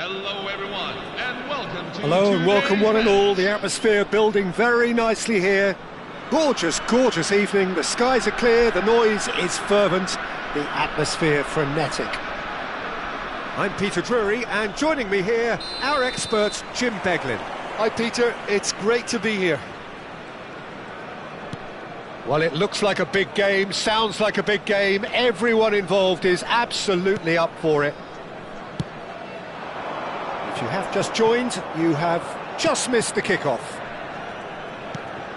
Hello everyone, and welcome to Hello and welcome one and all. The match. atmosphere building very nicely here. Gorgeous, gorgeous evening. The skies are clear, the noise is fervent, the atmosphere frenetic. I'm Peter Drury, and joining me here, our expert, Jim Beglin. Hi Peter, it's great to be here. Well, it looks like a big game, sounds like a big game. Everyone involved is absolutely up for it. If you have just joined, you have just missed the kickoff.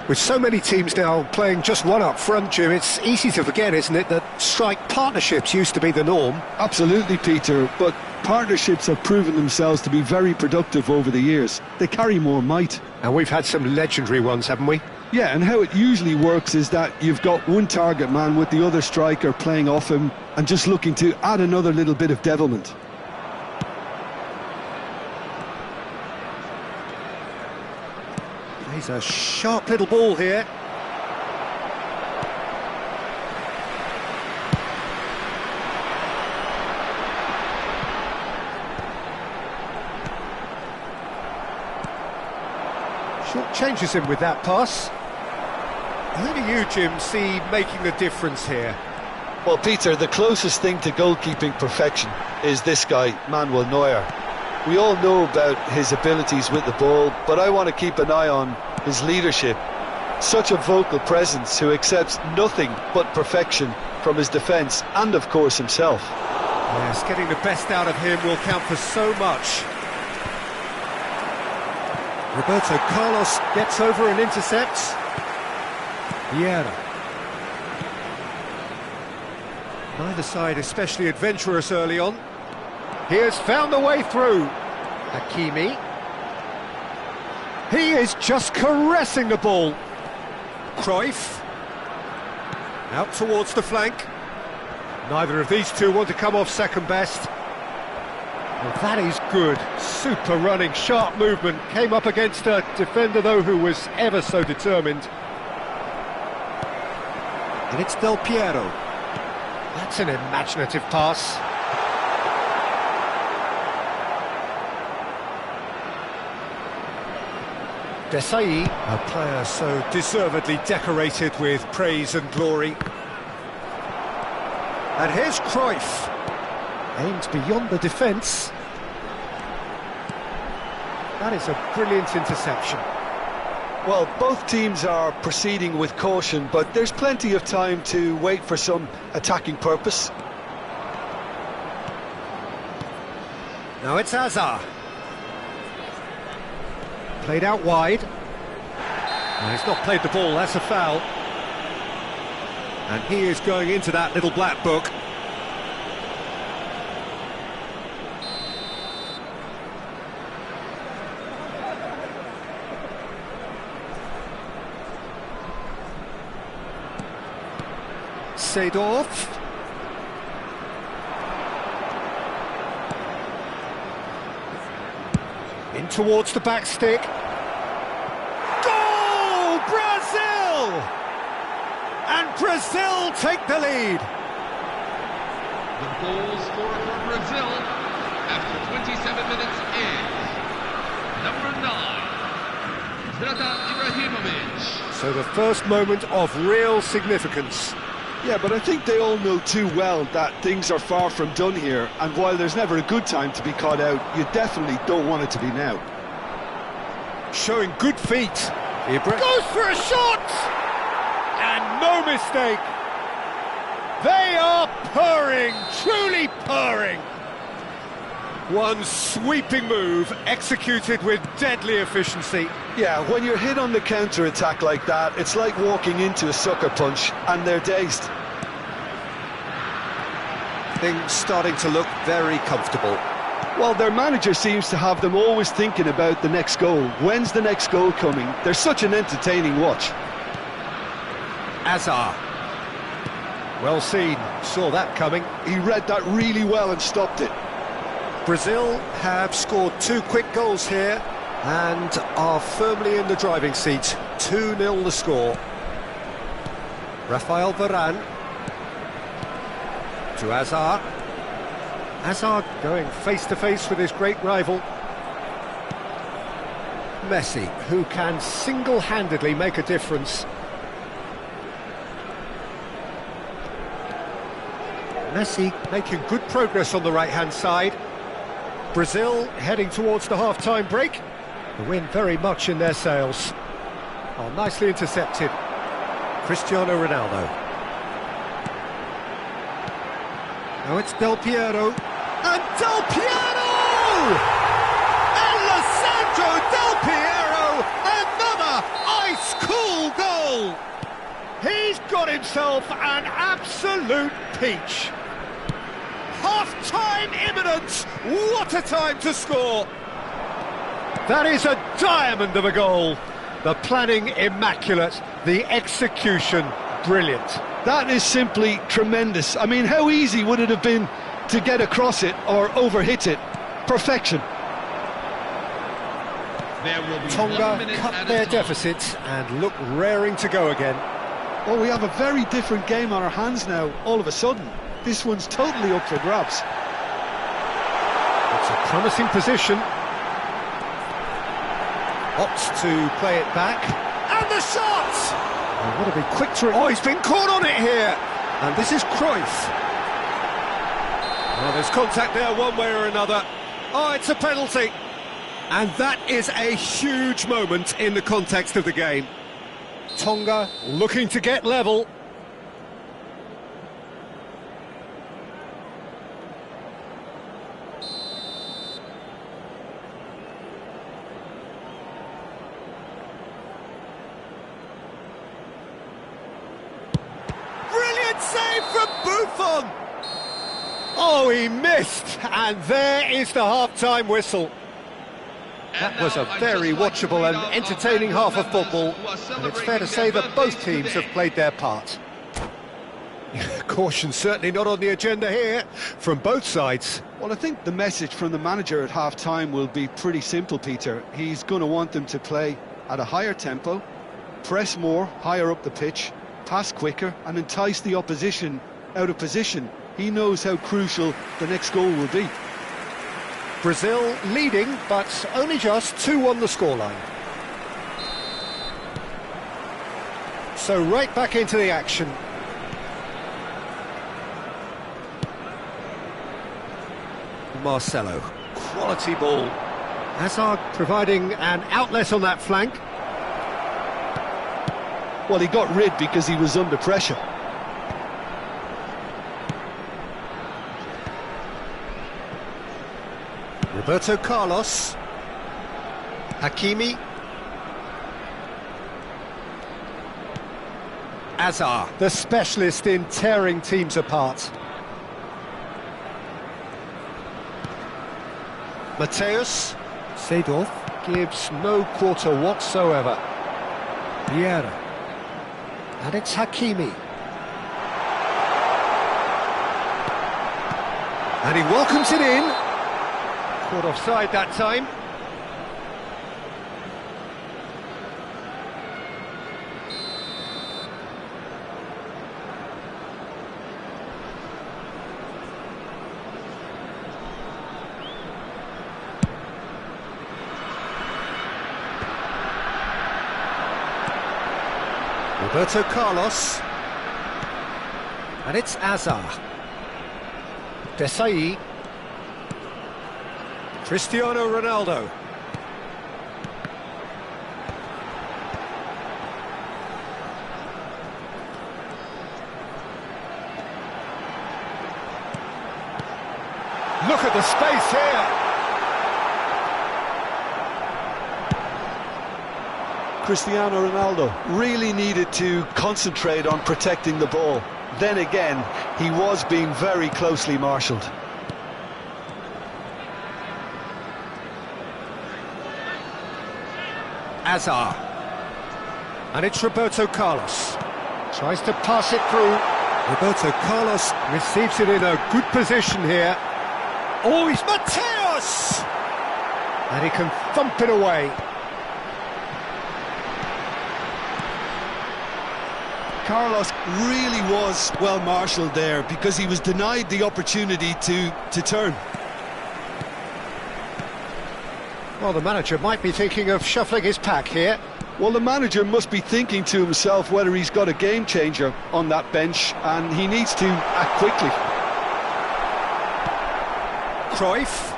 With so many teams now playing just one up front, Jim, it's easy to forget, isn't it, that strike partnerships used to be the norm. Absolutely, Peter, but partnerships have proven themselves to be very productive over the years. They carry more might. And we've had some legendary ones, haven't we? Yeah, and how it usually works is that you've got one target man with the other striker playing off him and just looking to add another little bit of devilment. He's a sharp little ball here. Short changes him with that pass. Who do you, Jim, see making the difference here? Well, Peter, the closest thing to goalkeeping perfection is this guy, Manuel Neuer. We all know about his abilities with the ball, but I want to keep an eye on his leadership. Such a vocal presence who accepts nothing but perfection from his defence and, of course, himself. Yes, getting the best out of him will count for so much. Roberto Carlos gets over and intercepts. Vieira. Neither side especially adventurous early on. He has found a way through. Hakimi. He is just caressing the ball. Cruyff. Out towards the flank. Neither of these two want to come off second best. Well, that is good. Super running, sharp movement. Came up against a defender, though, who was ever so determined. And it's Del Piero. That's an imaginative pass. Desailly, a player so deservedly decorated with praise and glory. And here's Cruyff. Aimed beyond the defence. That is a brilliant interception. Well, both teams are proceeding with caution, but there's plenty of time to wait for some attacking purpose. Now it's Hazard. Played out wide. No, he's not played the ball, that's a foul. And he is going into that little black book. Seedorf. In towards the back stick. Goal! Brazil! And Brazil take the lead. The goal scorer for Brazil after 27 minutes is number 9, Zlatan Ibrahimovic. So the first moment of real significance. Yeah, but I think they all know too well that things are far from done here, and while there's never a good time to be caught out, you definitely don't want it to be now. Showing good feet. Goes for a shot! And no mistake. They are purring, truly purring. One sweeping move, executed with deadly efficiency. Yeah, when you're hit on the counter-attack like that, it's like walking into a sucker punch, and they're dazed. Things starting to look very comfortable. Well, their manager seems to have them always thinking about the next goal. When's the next goal coming? They're such an entertaining watch. Hazard. Well seen, saw that coming. He read that really well and stopped it. Brazil have scored 2 quick goals here and are firmly in the driving seat. 2-0 the score. Rafael Varane. To Hazard. Hazard going face to face with his great rival. Messi, who can single-handedly make a difference. Messi making good progress on the right-hand side. Brazil heading towards the half-time break. The win very much in their sails. Oh, nicely intercepted. Cristiano Ronaldo. Now it's Del Piero. And Del Piero! Alessandro Del Piero! Another ice-cool goal! He's got himself an absolute peach. Half-time imminent! What a time to score! That is a diamond of a goal. The planning immaculate, the execution brilliant. That is simply tremendous. I mean, how easy would it have been to get across it or overhit it? Perfection. There will be 1 Tonga minute cut added their time. deficit and look raring to go again. Well, we have a very different game on our hands now, all of a sudden. This one's totally up for grabs. It's a promising position. Opts to play it back. And the shot! Oh, what a be quick to... Oh, he's been caught on it here! And this is Cruyff. Well, there's contact there one way or another. Oh, it's a penalty. And that is a huge moment in the context of the game. Tonga looking to get level. Brilliant save from Buffon! Oh, he missed, and there is the half-time whistle. That was a very watchable and entertaining half of football, and it's fair to say that both teams have played their part. Caution certainly not on the agenda here, from both sides. Well, I think the message from the manager at half-time will be pretty simple, Peter. He's going to want them to play at a higher tempo, press more, higher up the pitch, pass quicker, and entice the opposition out of position. He knows how crucial the next goal will be. Brazil leading, but only just 2-1 the scoreline. So right back into the action. Marcelo, quality ball. Hazard providing an outlet on that flank. Well, he got rid because he was under pressure. Roberto Carlos. Hakimi. Azar, the specialist in tearing teams apart. Mateus. Seedorf gives no quarter whatsoever. Vieira. And it's Hakimi. And he welcomes it in. Caught offside that time. Roberto Carlos. And it's Azar. Desai. Cristiano Ronaldo. Look at the space here. Cristiano Ronaldo really needed to concentrate on protecting the ball. Then again, he was being very closely marshalled. Azar. And it's Roberto Carlos. Tries to pass it through. Roberto Carlos receives it in a good position here. Oh, he's Mateus! And he can thump it away. Carlos really was well marshalled there because he was denied the opportunity to turn. Well, the manager might be thinking of shuffling his pack here. Well, the manager must be thinking to himself whether he's got a game changer on that bench, and he needs to act quickly. Cruyff.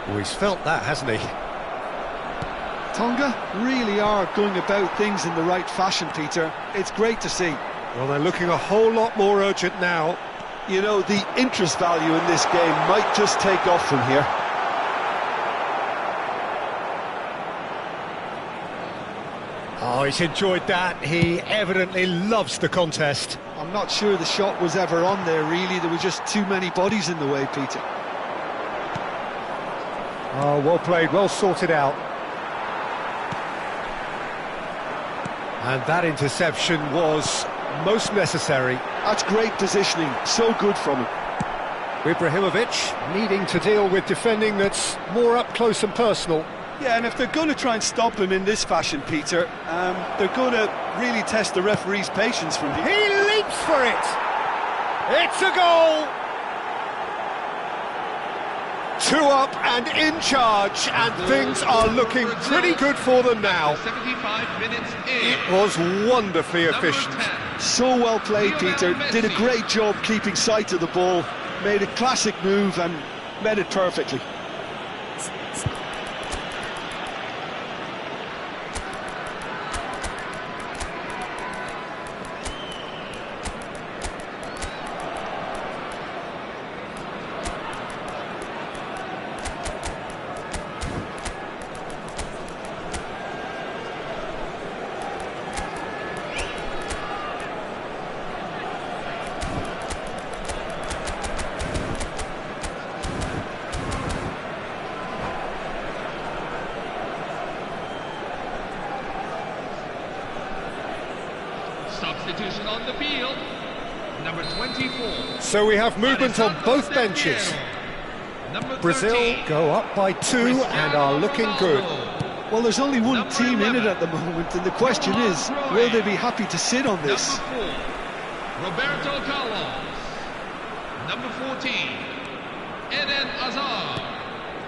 Oh, he's felt that, hasn't he? Tonga really are going about things in the right fashion, Peter. It's great to see. Well, they're looking a whole lot more urgent now. You know, the interest value in this game might just take off from here. Oh, he's enjoyed that. He evidently loves the contest. I'm not sure the shot was ever on there, really. There were just too many bodies in the way, Peter. Oh, well played, well sorted out. And that interception was most necessary. That's great positioning, so good from him. Ibrahimovic needing to deal with defending that's more up close and personal. Yeah, and if they're going to try and stop him in this fashion, Peter, they're going to really test the referee's patience from here. He leaps for it! It's a goal! 2 up and in charge, and things are looking pretty good for them now. 75 minutes in. It was wonderfully efficient. So well played, Peter. Did a great job keeping sight of the ball. Made a classic move and met it perfectly. Substitution on the field. Number 24. So we have movement on both benches. Brazil go up by 2 and are looking good. Well, there's only one team in it at the moment, and the question is, will they be happy to sit on this? Number 4, Roberto Carlos. Number 14, Eden Hazard.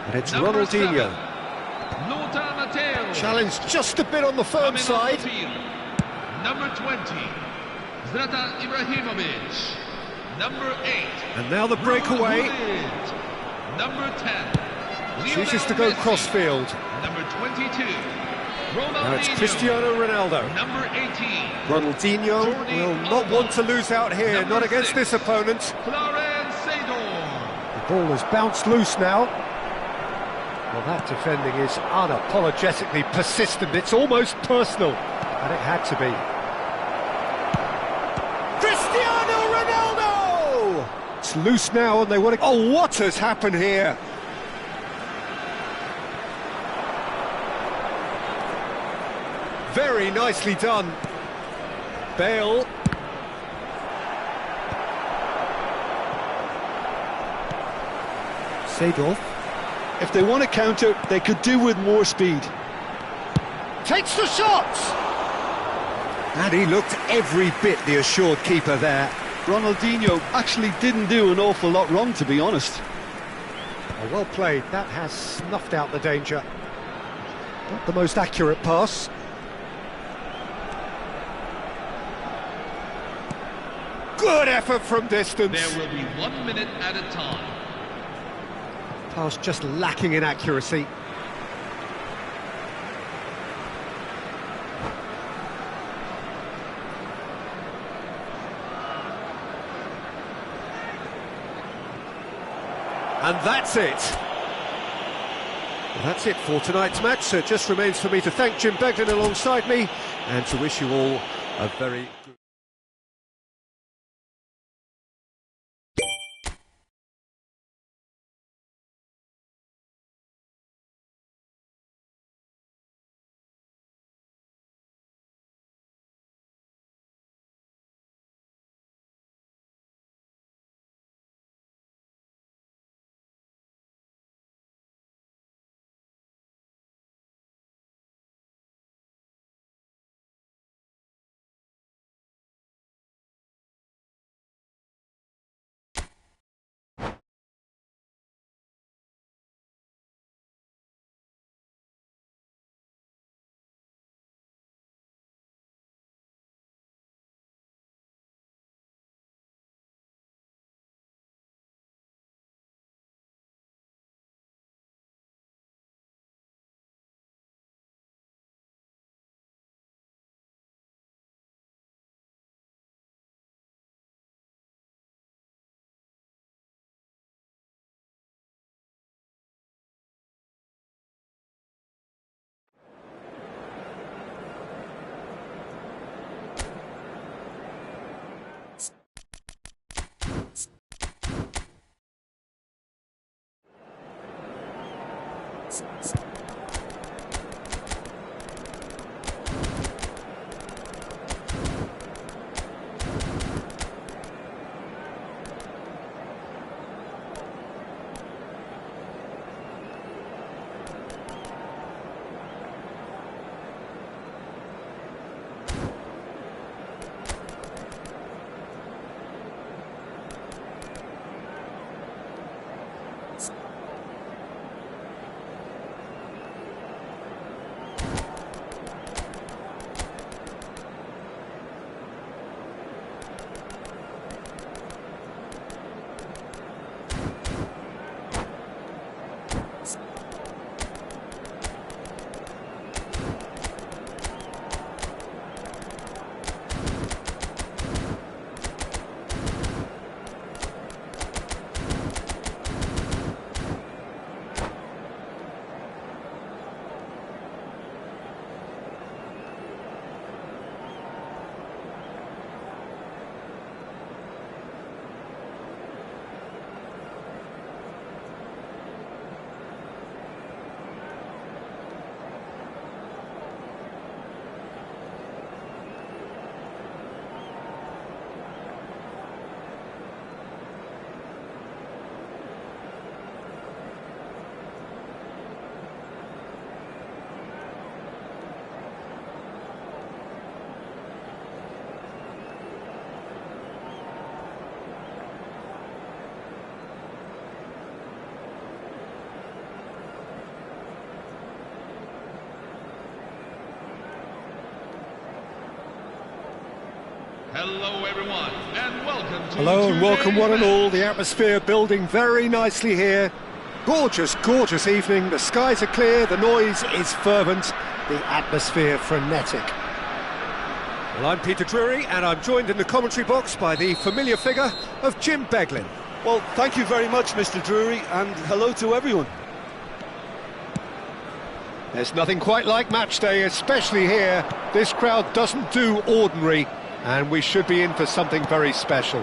And it's Number Ronaldinho. 7, Lothar Matthäus. Challenged just a bit on the firm Coming side. on the field. Number 20, Zlatan Ibrahimovic. Number 8, And now the breakaway. Number 10, Chooses to Lionel go Messi. cross-field. Number 22, Ronaldinho. Now it's Cristiano Ronaldo. Number 18, Ronaldinho will not want to lose out here, Number not against 6. this opponent. Clarence Seedorf. The ball has bounced loose now. Well, that defending is unapologetically persistent. It's almost personal, and it had to be. Cristiano Ronaldo! It's loose now, and they want to... Oh, what has happened here? Very nicely done. Bale. Seedorf. If they want to counter, they could do with more speed. Takes the shot! And he looked every bit the assured keeper there. Ronaldinho actually didn't do an awful lot wrong, to be honest. Oh, well played. That has snuffed out the danger. Not the most accurate pass. Good effort from distance. There will be 1 minute at a time. Pass just lacking in accuracy. And that's it. Well, that's it for tonight's match. So it just remains for me to thank Jim Begden alongside me and to wish you all a very good... Hello everyone, and welcome to Hello and welcome one and today's all. The atmosphere building very nicely here. Gorgeous, gorgeous evening. The skies are clear, the noise is fervent, the atmosphere frenetic. Well, I'm Peter Drury, and I'm joined in the commentary box by the familiar figure of Jim Beglin. Well, thank you very much, Mr. Drury, and hello to everyone. There's nothing quite like match day, especially here. This crowd doesn't do ordinary, and we should be in for something very special.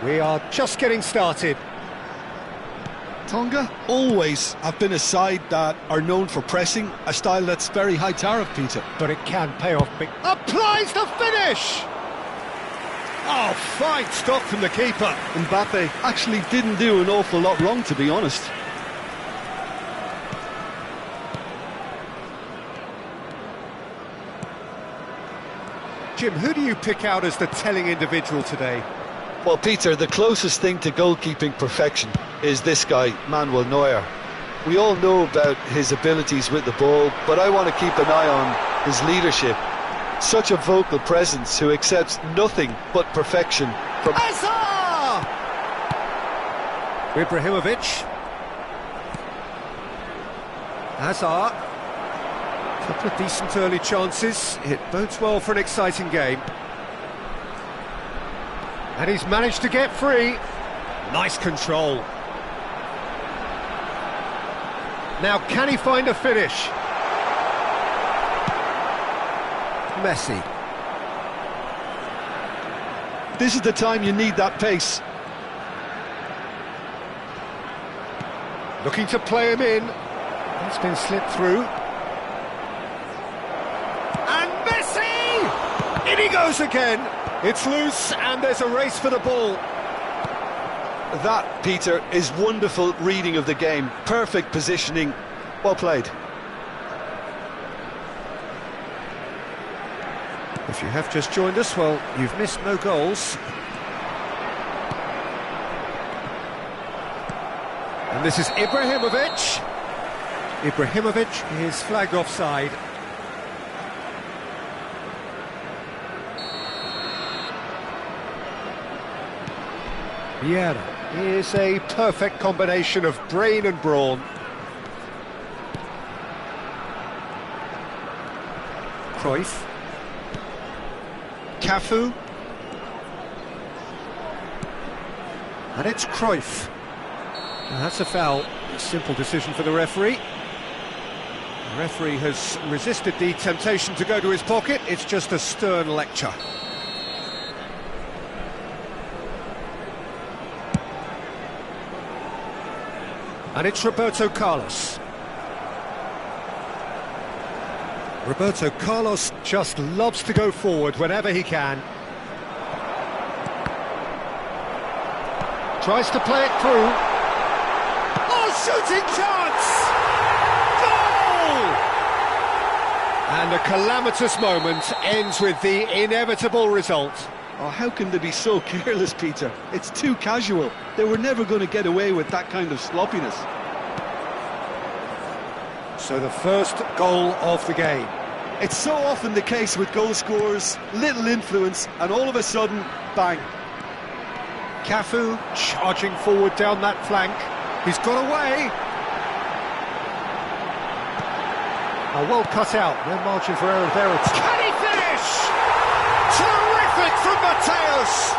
We are just getting started. Tonga always have been a side that are known for pressing, a style that's very high tariff, Peter. But it can pay off big. Applies the finish! Oh, fine stop from the keeper. Mbappe actually didn't do an awful lot wrong, to be honest. Jim, who do you pick out as the telling individual today? Well, Peter, the closest thing to goalkeeping perfection is this guy, Manuel Neuer. We all know about his abilities with the ball, but I want to keep an eye on his leadership. Such a vocal presence who accepts nothing but perfection from... Hazard! Ibrahimovic. Hazard. Couple of decent early chances. It bodes well for an exciting game. And he's managed to get free. Nice control. Now, can he find a finish? Messi. This is the time you need that pace. Looking to play him in. It's been slipped through. And Messi! In he goes again. It's loose and there's a race for the ball. That, Peter, is wonderful reading of the game. Perfect positioning. Well played. If you have just joined us, well, you've missed no goals. And this is Ibrahimovic. Ibrahimovic is flagged offside. Vieira is a perfect combination of brain and brawn. Cruyff. Cafu. And it's Cruyff. Now that's a foul. A simple decision for the referee. The referee has resisted the temptation to go to his pocket. It's just a stern lecture. And it's Roberto Carlos. Roberto Carlos just loves to go forward whenever he can. Tries to play it through. Oh, shooting chance! Goal! And a calamitous moment ends with the inevitable result. Oh, how can they be so careless, Peter? It's too casual. They were never going to get away with that kind of sloppiness. So the first goal of the game. It's so often the case with goal scorers, little influence, and all of a sudden, bang. Cafu charging forward down that flank. He's got away. Oh, well cut out. No margin for error there. Can he finish? Terrific from Mateus.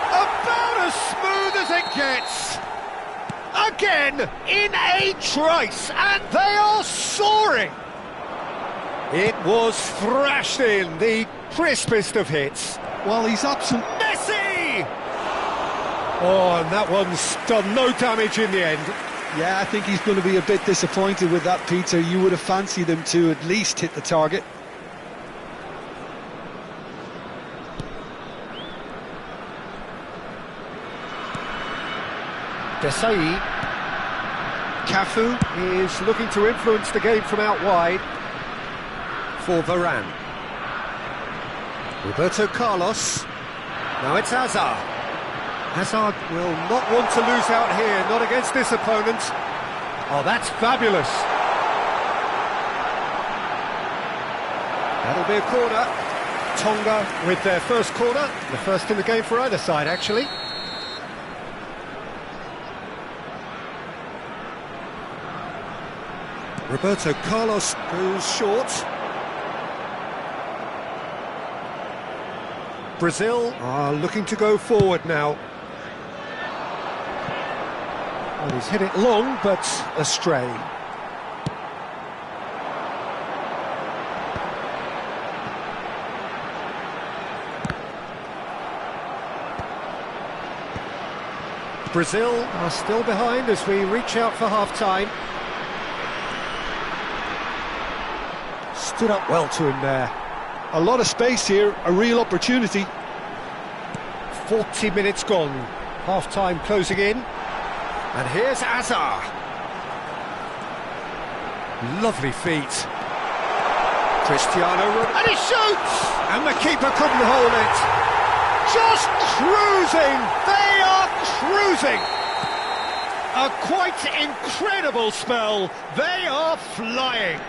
About as smooth as it gets. Again, in a trice, and they are soaring. It was thrashed in, the crispest of hits. Well, he's absent. Messi! Oh, and that one's done no damage in the end. Yeah, I think he's going to be a bit disappointed with that, Peter. You would have fancied him to at least hit the target. Desailly. Cafu is looking to influence the game from out wide for Varane. Roberto Carlos. Now it's Hazard. Hazard will not want to lose out here, not against this opponent. Oh, that's fabulous. That'll be a corner. Tonga with their first corner, the first in the game for either side, actually. Roberto Carlos goes short. Brazil are looking to go forward now. Well, he's hit it long, but astray. Brazil are still behind as we reach out for half-time. Stood up well to him there. A lot of space here, a real opportunity. 40 minutes gone, half-time closing in. And here's Hazard. Lovely feet. Cristiano Ronaldo, and he shoots! And the keeper couldn't hold it. Just cruising! They are cruising! A quite incredible spell. They are flying.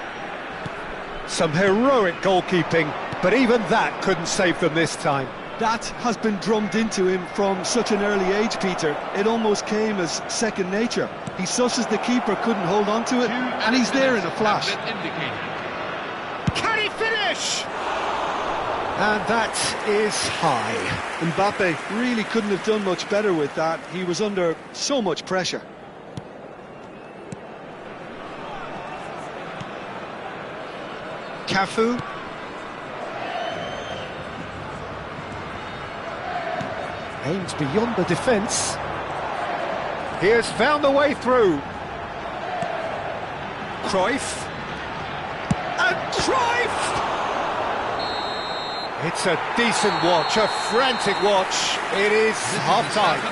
Some heroic goalkeeping, but even that couldn't save them this time. That has been drummed into him from such an early age, Peter. It almost came as second nature. He susses the keeper, couldn't hold on to it, and he's there in a flash. Can he finish? And that is high. Mbappe really couldn't have done much better with that. He was under so much pressure. Cafu. Aims beyond the defence. He has found a way through. Cruyff. And Cruyff! It's a decent watch, a frantic watch. It is half-time.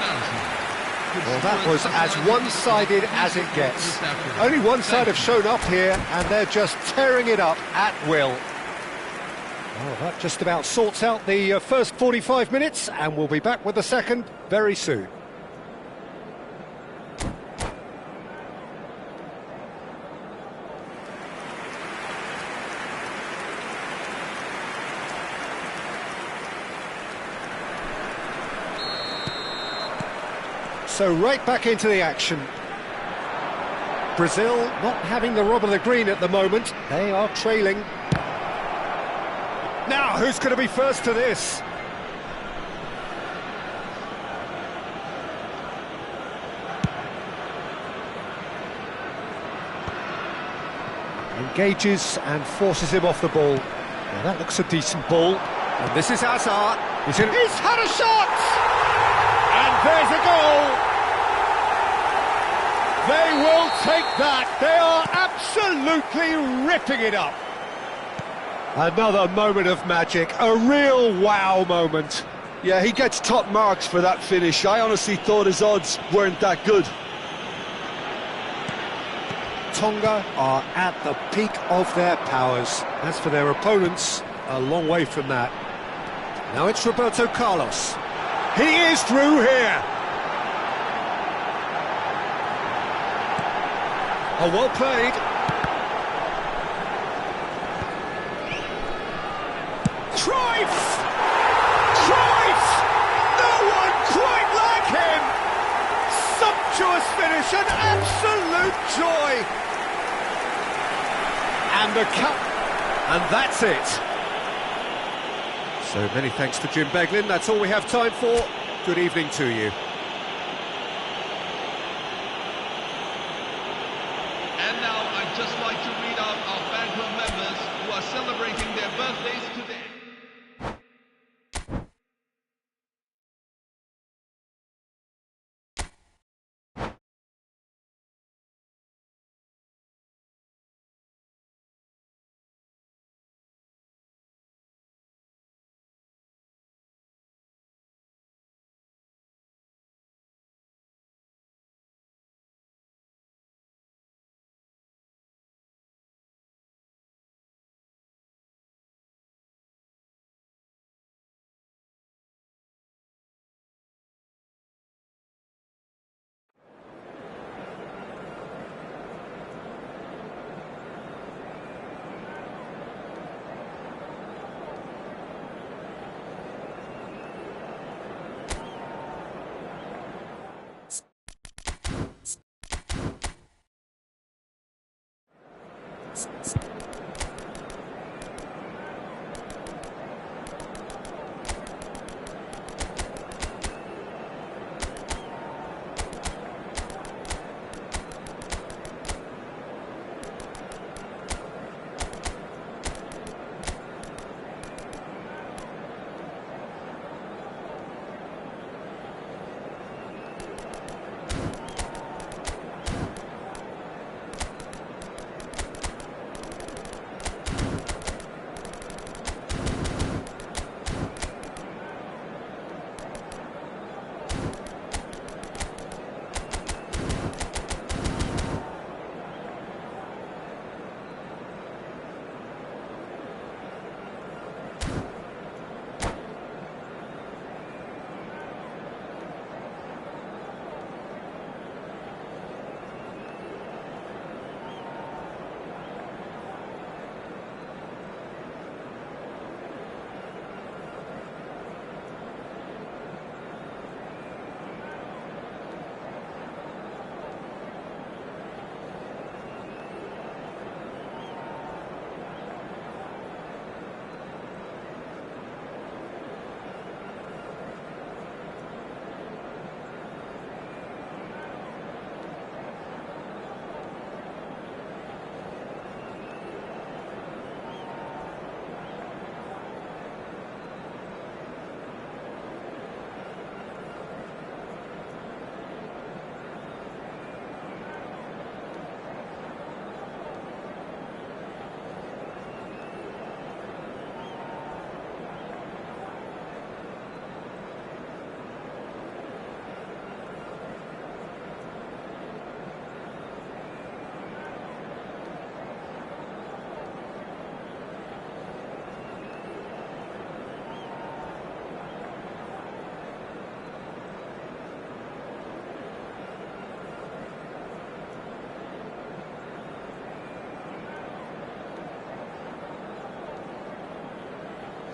Well, that was as one-sided as it gets. Only one side have shown up here, and they're just tearing it up at will. Well, that just about sorts out the first 45 minutes, and we'll be back with the second very soon. So right back into the action. Brazil not having the rub of the green at the moment. They are trailing. Now, who's going to be first to this? Engages and forces him off the ball. Now that looks a decent ball. And this is Hazard. He's had a shot! And there's a goal! They will take that. They are absolutely ripping it up. Another moment of magic, a real wow moment. Yeah, he gets top marks for that finish. I honestly thought his odds weren't that good. Tonga are at the peak of their powers. As for their opponents, a long way from that. Now it's Roberto Carlos. He is through here. Oh, well played. Cruyff! Cruyff! No one quite like him! Sumptuous finish, an absolute joy! And the cup, and that's it. So many thanks to Jim Beglin. That's all we have time for. Good evening to you. And now I'd just like to read out our fan club members who are celebrating their birthdays today.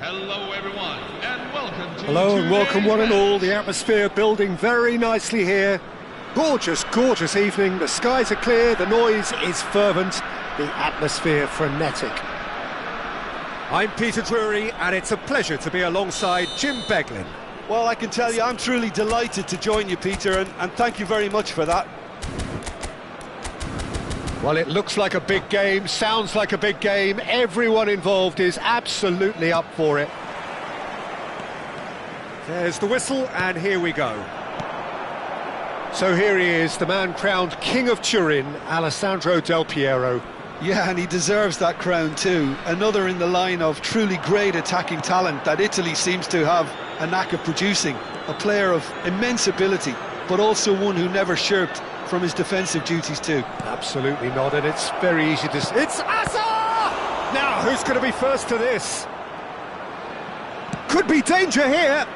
Hello everyone, and welcome to Hello and welcome one and match. all. The atmosphere building very nicely here. Gorgeous, gorgeous evening. The skies are clear, the noise is fervent, the atmosphere frenetic. I'm Peter Drury, and it's a pleasure to be alongside Jim Beglin. Well, I can tell you I'm truly delighted to join you, Peter, and thank you very much for that. Well, it looks like a big game, sounds like a big game. Everyone involved is absolutely up for it. There's the whistle, and here we go. So here he is, the man crowned King of Turin, Alessandro Del Piero. Yeah, and he deserves that crown too. Another in the line of truly great attacking talent that Italy seems to have a knack of producing. A player of immense ability, but also one who never shirked from his defensive duties too. Absolutely not, and it's very easy to... It's Hazard! Now, who's going to be first to this? Could be danger here.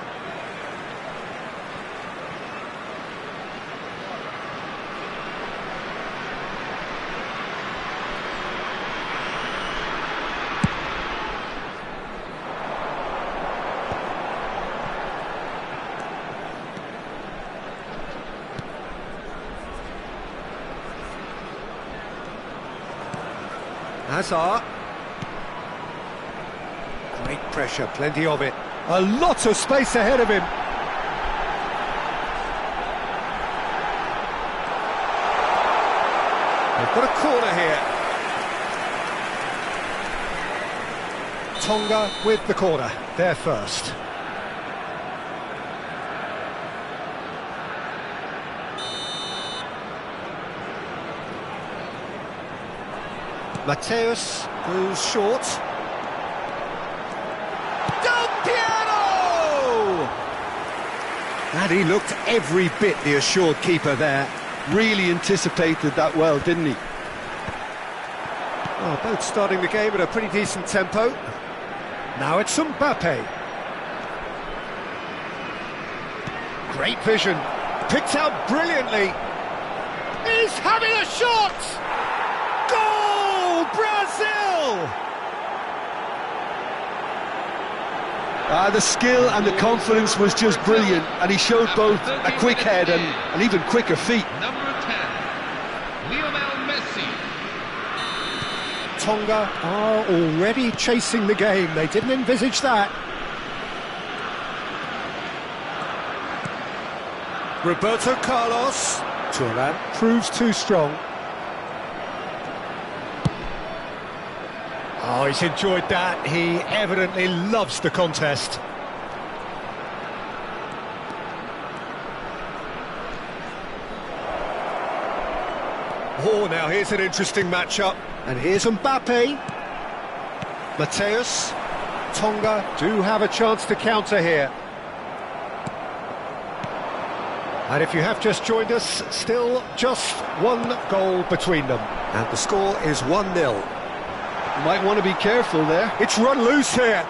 Hazard. Great pressure, plenty of it. A lot of space ahead of him. They've got a corner here. Tonga with the corner. They're first. Mateus goes short. Del Piero! And he looked every bit the assured keeper there. Really anticipated that well, didn't he? Oh, both starting the game at a pretty decent tempo. Now it's Mbappe. Great vision. Picked out brilliantly. He's having a shot! Goal! Brazil! The skill and the confidence was just brilliant, and he showed both a quick head and even quicker feet. Number 10, Lionel Messi. Tonga are already chasing the game. They didn't envisage that. Roberto Carlos. Thuram proves too strong. Oh, he's enjoyed that. He evidently loves the contest. Oh, now here's an interesting matchup. And here's Mbappe. Mateus. Tonga do have a chance to counter here. And if you have just joined us, still just one goal between them. And the score is 1-0. You might want to be careful there. It's run loose here.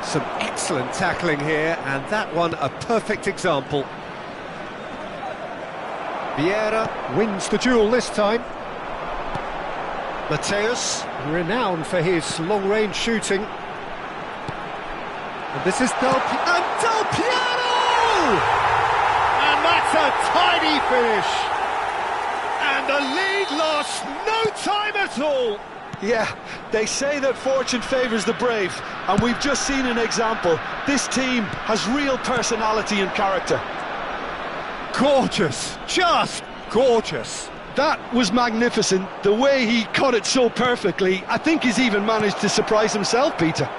Some excellent tackling here, and that one a perfect example. Vieira wins the duel this time. Mateus, renowned for his long-range shooting. And this is Del Piero! And that's a tidy finish. And the lead lost no time at all. Yeah, they say that fortune favours the brave, and we've just seen an example. This team has real personality and character. Gorgeous, just gorgeous. That was magnificent. The way he cut it so perfectly, I think he's even managed to surprise himself, Peter.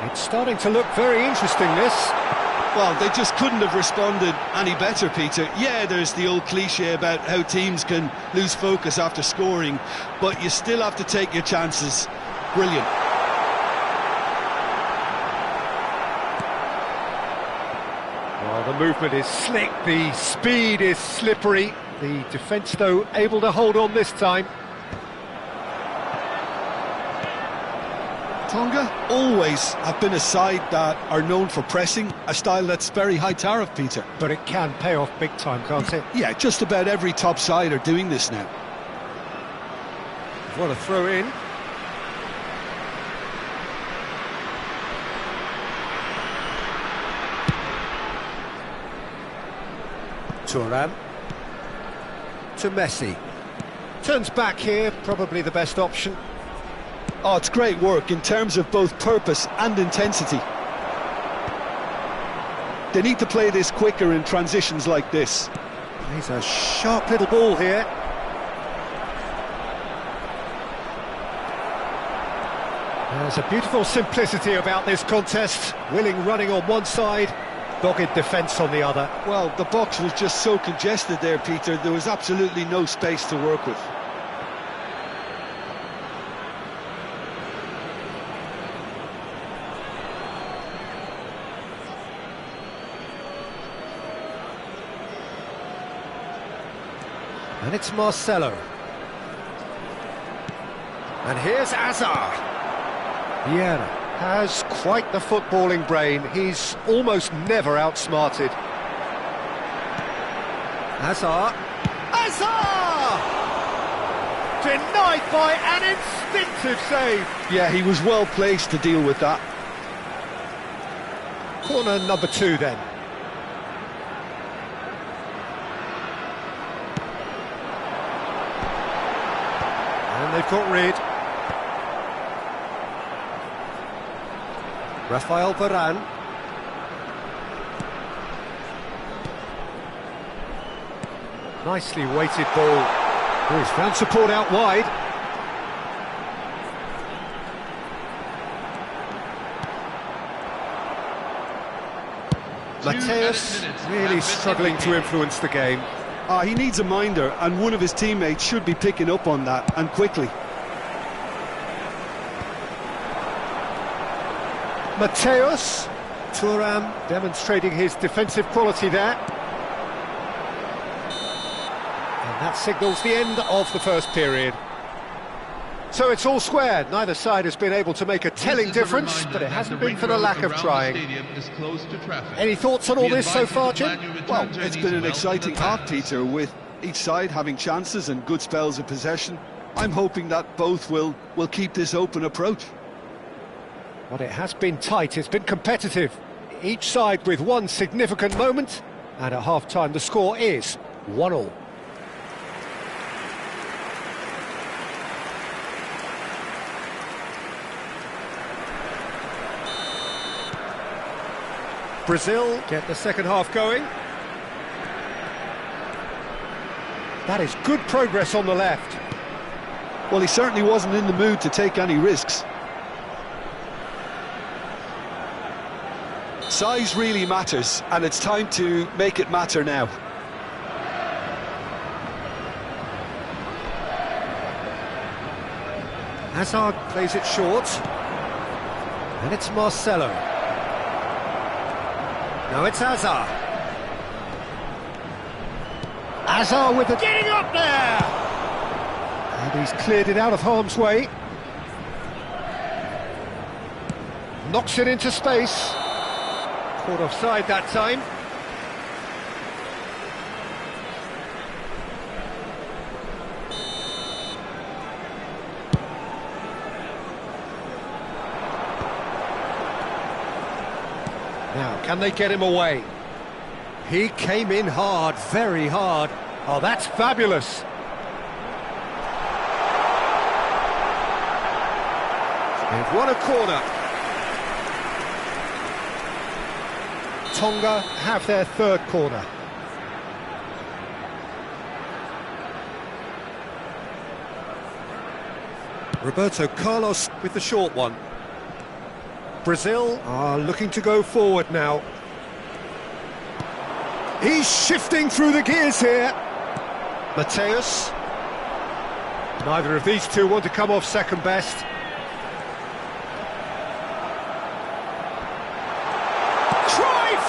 It's starting to look very interesting, this. Well, they just couldn't have responded any better, Peter. Yeah, there's the old cliche about how teams can lose focus after scoring, but you still have to take your chances. Brilliant. Well, the movement is slick, the speed is slippery. The defence, though, able to hold on this time. Tonga always have been a side that are known for pressing, a style that's very high tariff, Peter. But it can pay off big time, can't it? Yeah, just about every top side are doing this now. What a throw in. Thuram to Messi. Turns back here, probably the best option. Oh, it's great work in terms of both purpose and intensity. They need to play this quicker in transitions like this. He's a sharp little ball here. There's a beautiful simplicity about this contest. Willing running on one side, dogged defence on the other. Well, the box was just so congested there, Peter. There was absolutely no space to work with. And it's Marcelo. And here's Azar. Vieira has quite the footballing brain. He's almost never outsmarted. Azar. Azar! Denied by an instinctive save. Yeah, he was well placed to deal with that. Corner number 2 then. And they've got rid. Rafael Varane. Nicely weighted ball. Oh, he's found support out wide. Mateus really struggling to influence the game. He needs a minder, and one of his teammates should be picking up on that, and quickly. Mateus. Thuram demonstrating his defensive quality there. And that signals the end of the first period. So it's all square. Neither side has been able to make a telling difference, but it hasn't been for the lack of trying. Any thoughts on all this so far, Jim? Well, it's been an exciting half, Peter, with each side having chances and good spells of possession. I'm hoping that both will keep this open approach. But it has been tight, it's been competitive. Each side with one significant moment, and at half-time the score is 1-1. Brazil get the second half going. That is good progress on the left. Well, he certainly wasn't in the mood to take any risks. Size really matters, and it's time to make it matter now. Hazard plays it short. And it's Marcelo. Now it's Azar. Azar with it. Getting up there! And he's cleared it out of harm's way. Knocks it into space. Caught offside that time. Now, can they get him away? He came in hard, very hard. Oh, that's fabulous. They've won a corner. Tonga have their third corner. Roberto Carlos with the short one. Brazil are looking to go forward now. He's shifting through the gears here. Mateus. Neither of these two want to come off second best. Cruyff!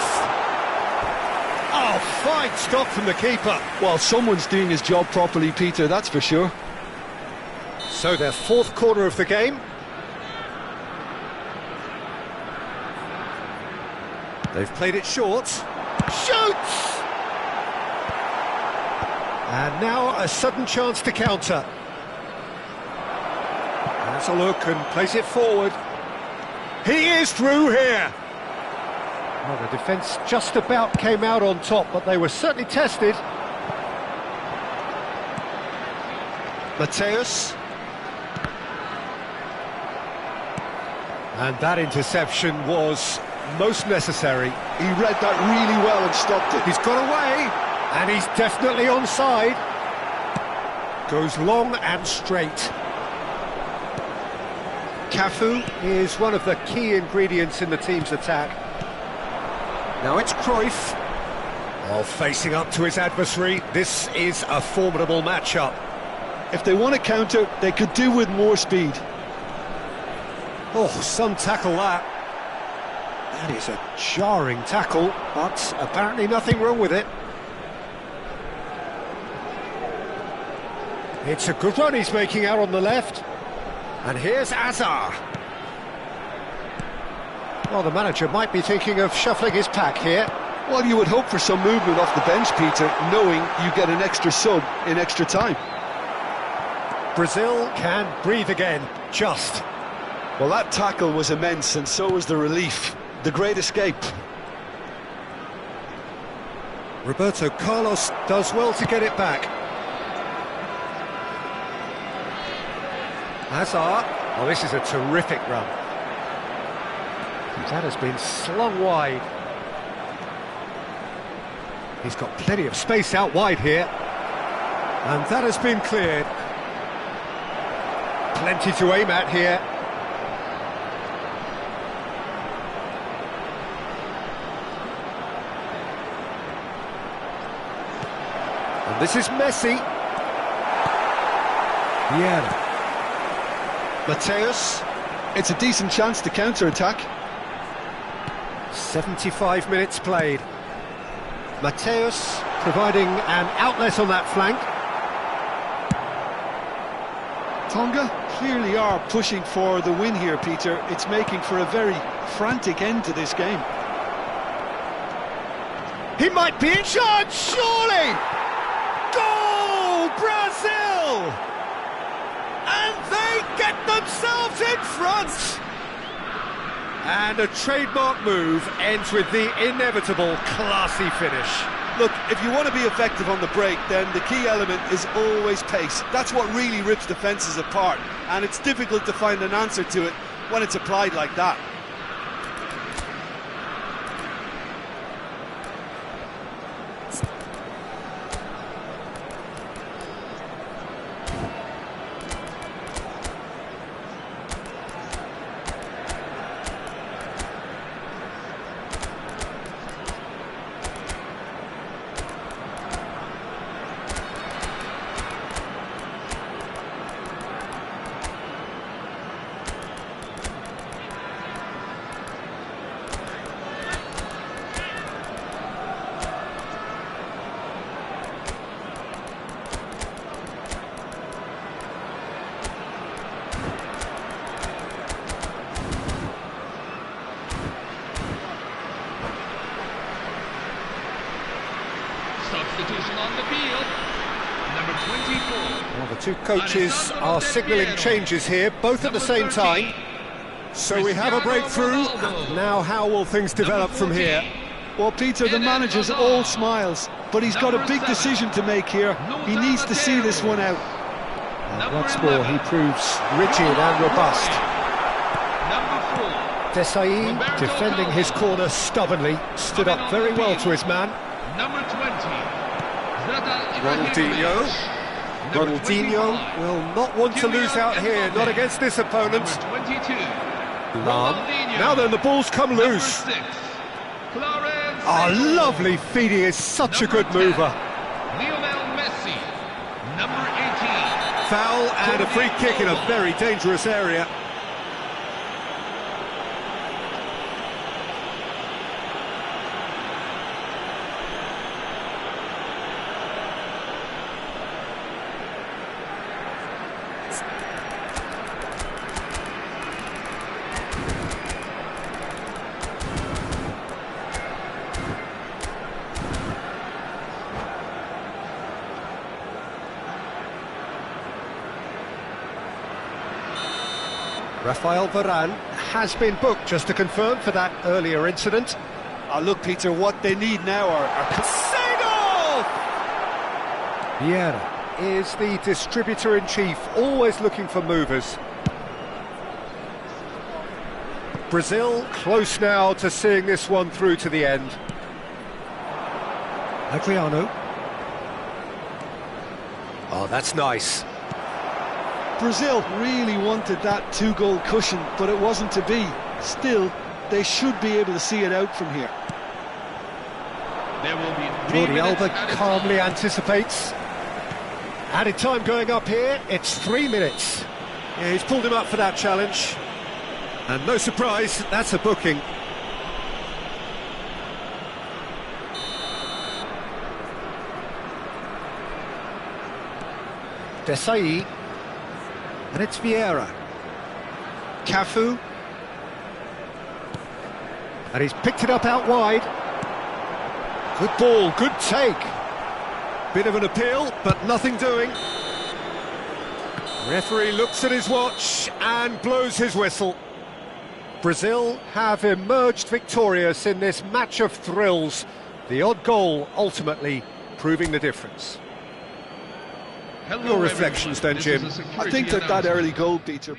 Oh, fine stop from the keeper. Well, someone's doing his job properly, Peter, that's for sure. So their fourth corner of the game. They've played it short. Shoots! And now a sudden chance to counter. Has a look and plays it forward. He is through here. Well, the defence just about came out on top, but they were certainly tested. Mateus. And that interception was most necessary. He read that really well and stopped it. He's got away, and he's definitely onside. Goes long and straight. Cafu is one of the key ingredients in the team's attack. Now it's Cruyff. Oh, facing up to his adversary, this is a formidable matchup. If they want to counter, they could do with more speed. Oh, some tackle that. That is a jarring tackle, but apparently nothing wrong with it. It's a good run he's making out on the left. And here's Azar. Well, the manager might be thinking of shuffling his pack here. Well, you would hope for some movement off the bench, Peter, knowing you get an extra sub in extra time. Brazil can breathe again, just. Well, that tackle was immense, and so was the relief. The great escape. Roberto Carlos does well to get it back. Hazard. Oh, this is a terrific run. That has been slung wide. He's got plenty of space out wide here. And that has been cleared. Plenty to aim at here. And this is Messi. Vieira. Mateus. It's a decent chance to counter-attack. 75 minutes played. Mateus providing an outlet on that flank. Tonga clearly are pushing for the win here, Peter. It's making for a very frantic end to this game. He might be in charge, surely! Goal, Brazil! And they get themselves in front! And a trademark move ends with the inevitable classy finish. Look, if you want to be effective on the break, then the key element is always pace. That's what really rips defences apart, and it's difficult to find an answer to it when it's applied like that. Substitution on the field. Number 24. Well, the two coaches are signalling changes here, both at the same time. So we have a breakthrough. Now how will things develop from here? Well, Peter, the manager's all smiles, but he's got a big decision to make here. He needs to see this one out. And once more, he proves rigid and robust. Desailly, defending his corner stubbornly, stood up very well to his man. Number 20. Ronaldinho. Ronaldinho will not want to lose out here, not against this opponent. Number 22. Now then, the ball's come loose. Oh, lovely feeding, is such a good mover. Lionel Messi. Number 18. Foul and a free kick in a very dangerous area. Rafael Varane has been booked, just to confirm, for that earlier incident. Look, Peter, what they need now are... Vieira is the distributor-in-chief, always looking for movers. Brazil close now to seeing this one through to the end. Adriano. Oh, that's nice. Brazil really wanted that two-goal cushion, but it wasn't to be. Still, they should be able to see it out from here. There will be 3 Jordi minutes Alba added calmly time. anticipates. Added time going up here, it's 3 minutes. Yeah, he's pulled him up for that challenge. And no surprise, that's a booking. Desai. And it's Vieira. Cafu. And he's picked it up out wide. Good ball, good take. Bit of an appeal, but nothing doing. Referee looks at his watch and blows his whistle. Brazil have emerged victorious in this match of thrills. The odd goal ultimately proving the difference. Hello, Your reflections everyone. then, This Jim? is a I security think that announcement. early goal, Peter...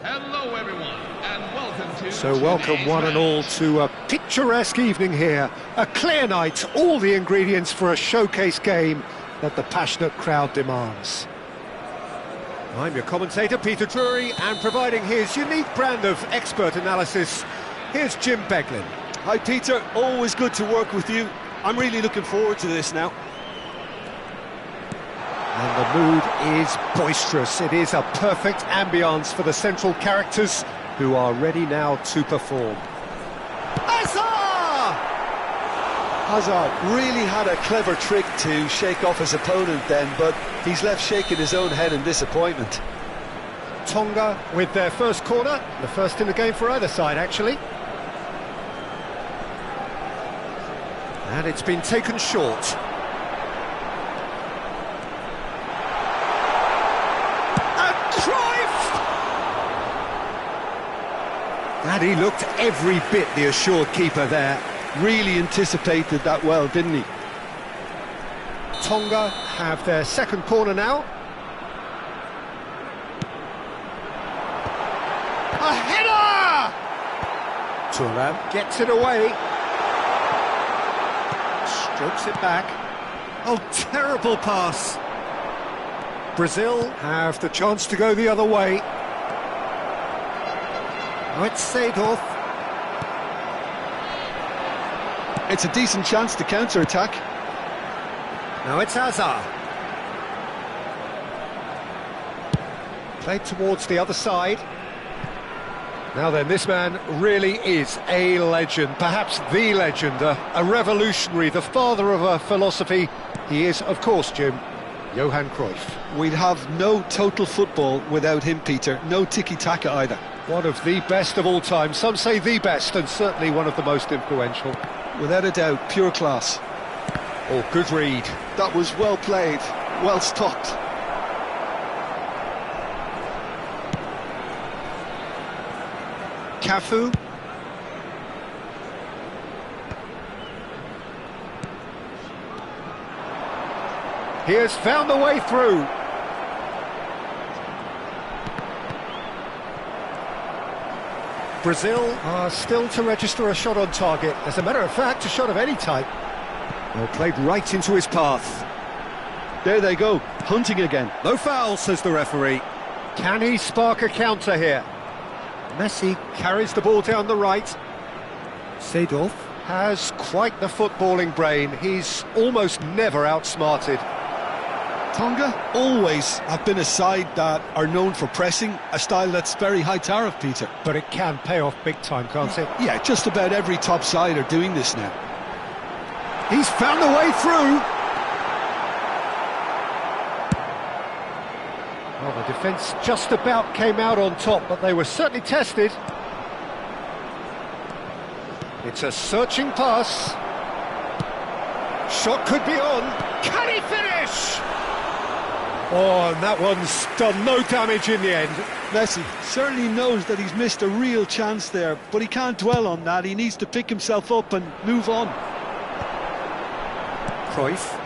Hello, everyone, and welcome to... So welcome today's one and match. all to a picturesque evening here. A clear night, all the ingredients for a showcase game that the passionate crowd demands. I'm your commentator, Peter Drury, and providing his unique brand of expert analysis, here's Jim Beglin. Hi, Peter. Always good to work with you. I'm really looking forward to this now. And the mood is boisterous. It is a perfect ambience for the central characters who are ready now to perform. Hazard! Hazard really had a clever trick to shake off his opponent then, but he's left shaking his own head in disappointment. Tonga with their first corner, the first in the game for either side, actually. And it's been taken short. And Cruyff! And he looked every bit the assured keeper there. Really anticipated that well, didn't he? Tonga have their second corner now. A header! Thuram gets it away. Strokes it back. Oh, terrible pass. Brazil have the chance to go the other way. Oh, it's Seedorf. It's a decent chance to counter-attack. Now it's Hazard. Played towards the other side. Now then, this man really is a legend, perhaps the legend, a revolutionary, the father of a philosophy. He is, of course, Jim, Johan Cruyff. We'd have no total football without him, Peter. No tiki-taka either. One of the best of all time. Some say the best, and certainly one of the most influential. Without a doubt, pure class. Oh, good read. That was well played, well stopped. Cafu. He has found the way through. Brazil are still to register a shot on target. As a matter of fact, a shot of any type. Well, played right into his path. There they go, hunting again. No foul, says the referee. Can he spark a counter here? Messi carries the ball down the right. Seedorf has quite the footballing brain. He's almost never outsmarted. Tonga always have been a side that are known for pressing, a style that's very high tariff, Peter. But it can pay off big time, can't it? Yeah, just about every top side are doing this now. He's found a way through. Well, the defence just about came out on top, but they were certainly tested. It's a searching pass. Shot could be on. Can he finish? Oh, and that one's done no damage in the end. Messi certainly knows that he's missed a real chance there, but he can't dwell on that. He needs to pick himself up and move on. Cruyff.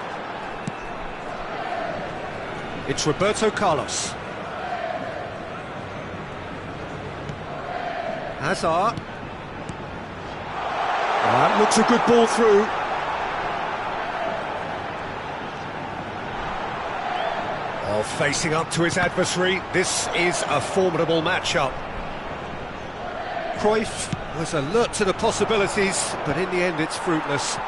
It's Roberto Carlos. Hazard. That looks a good ball through. Oh, facing up to his adversary, this is a formidable matchup. Cruyff was alert to the possibilities, but in the end it's fruitless.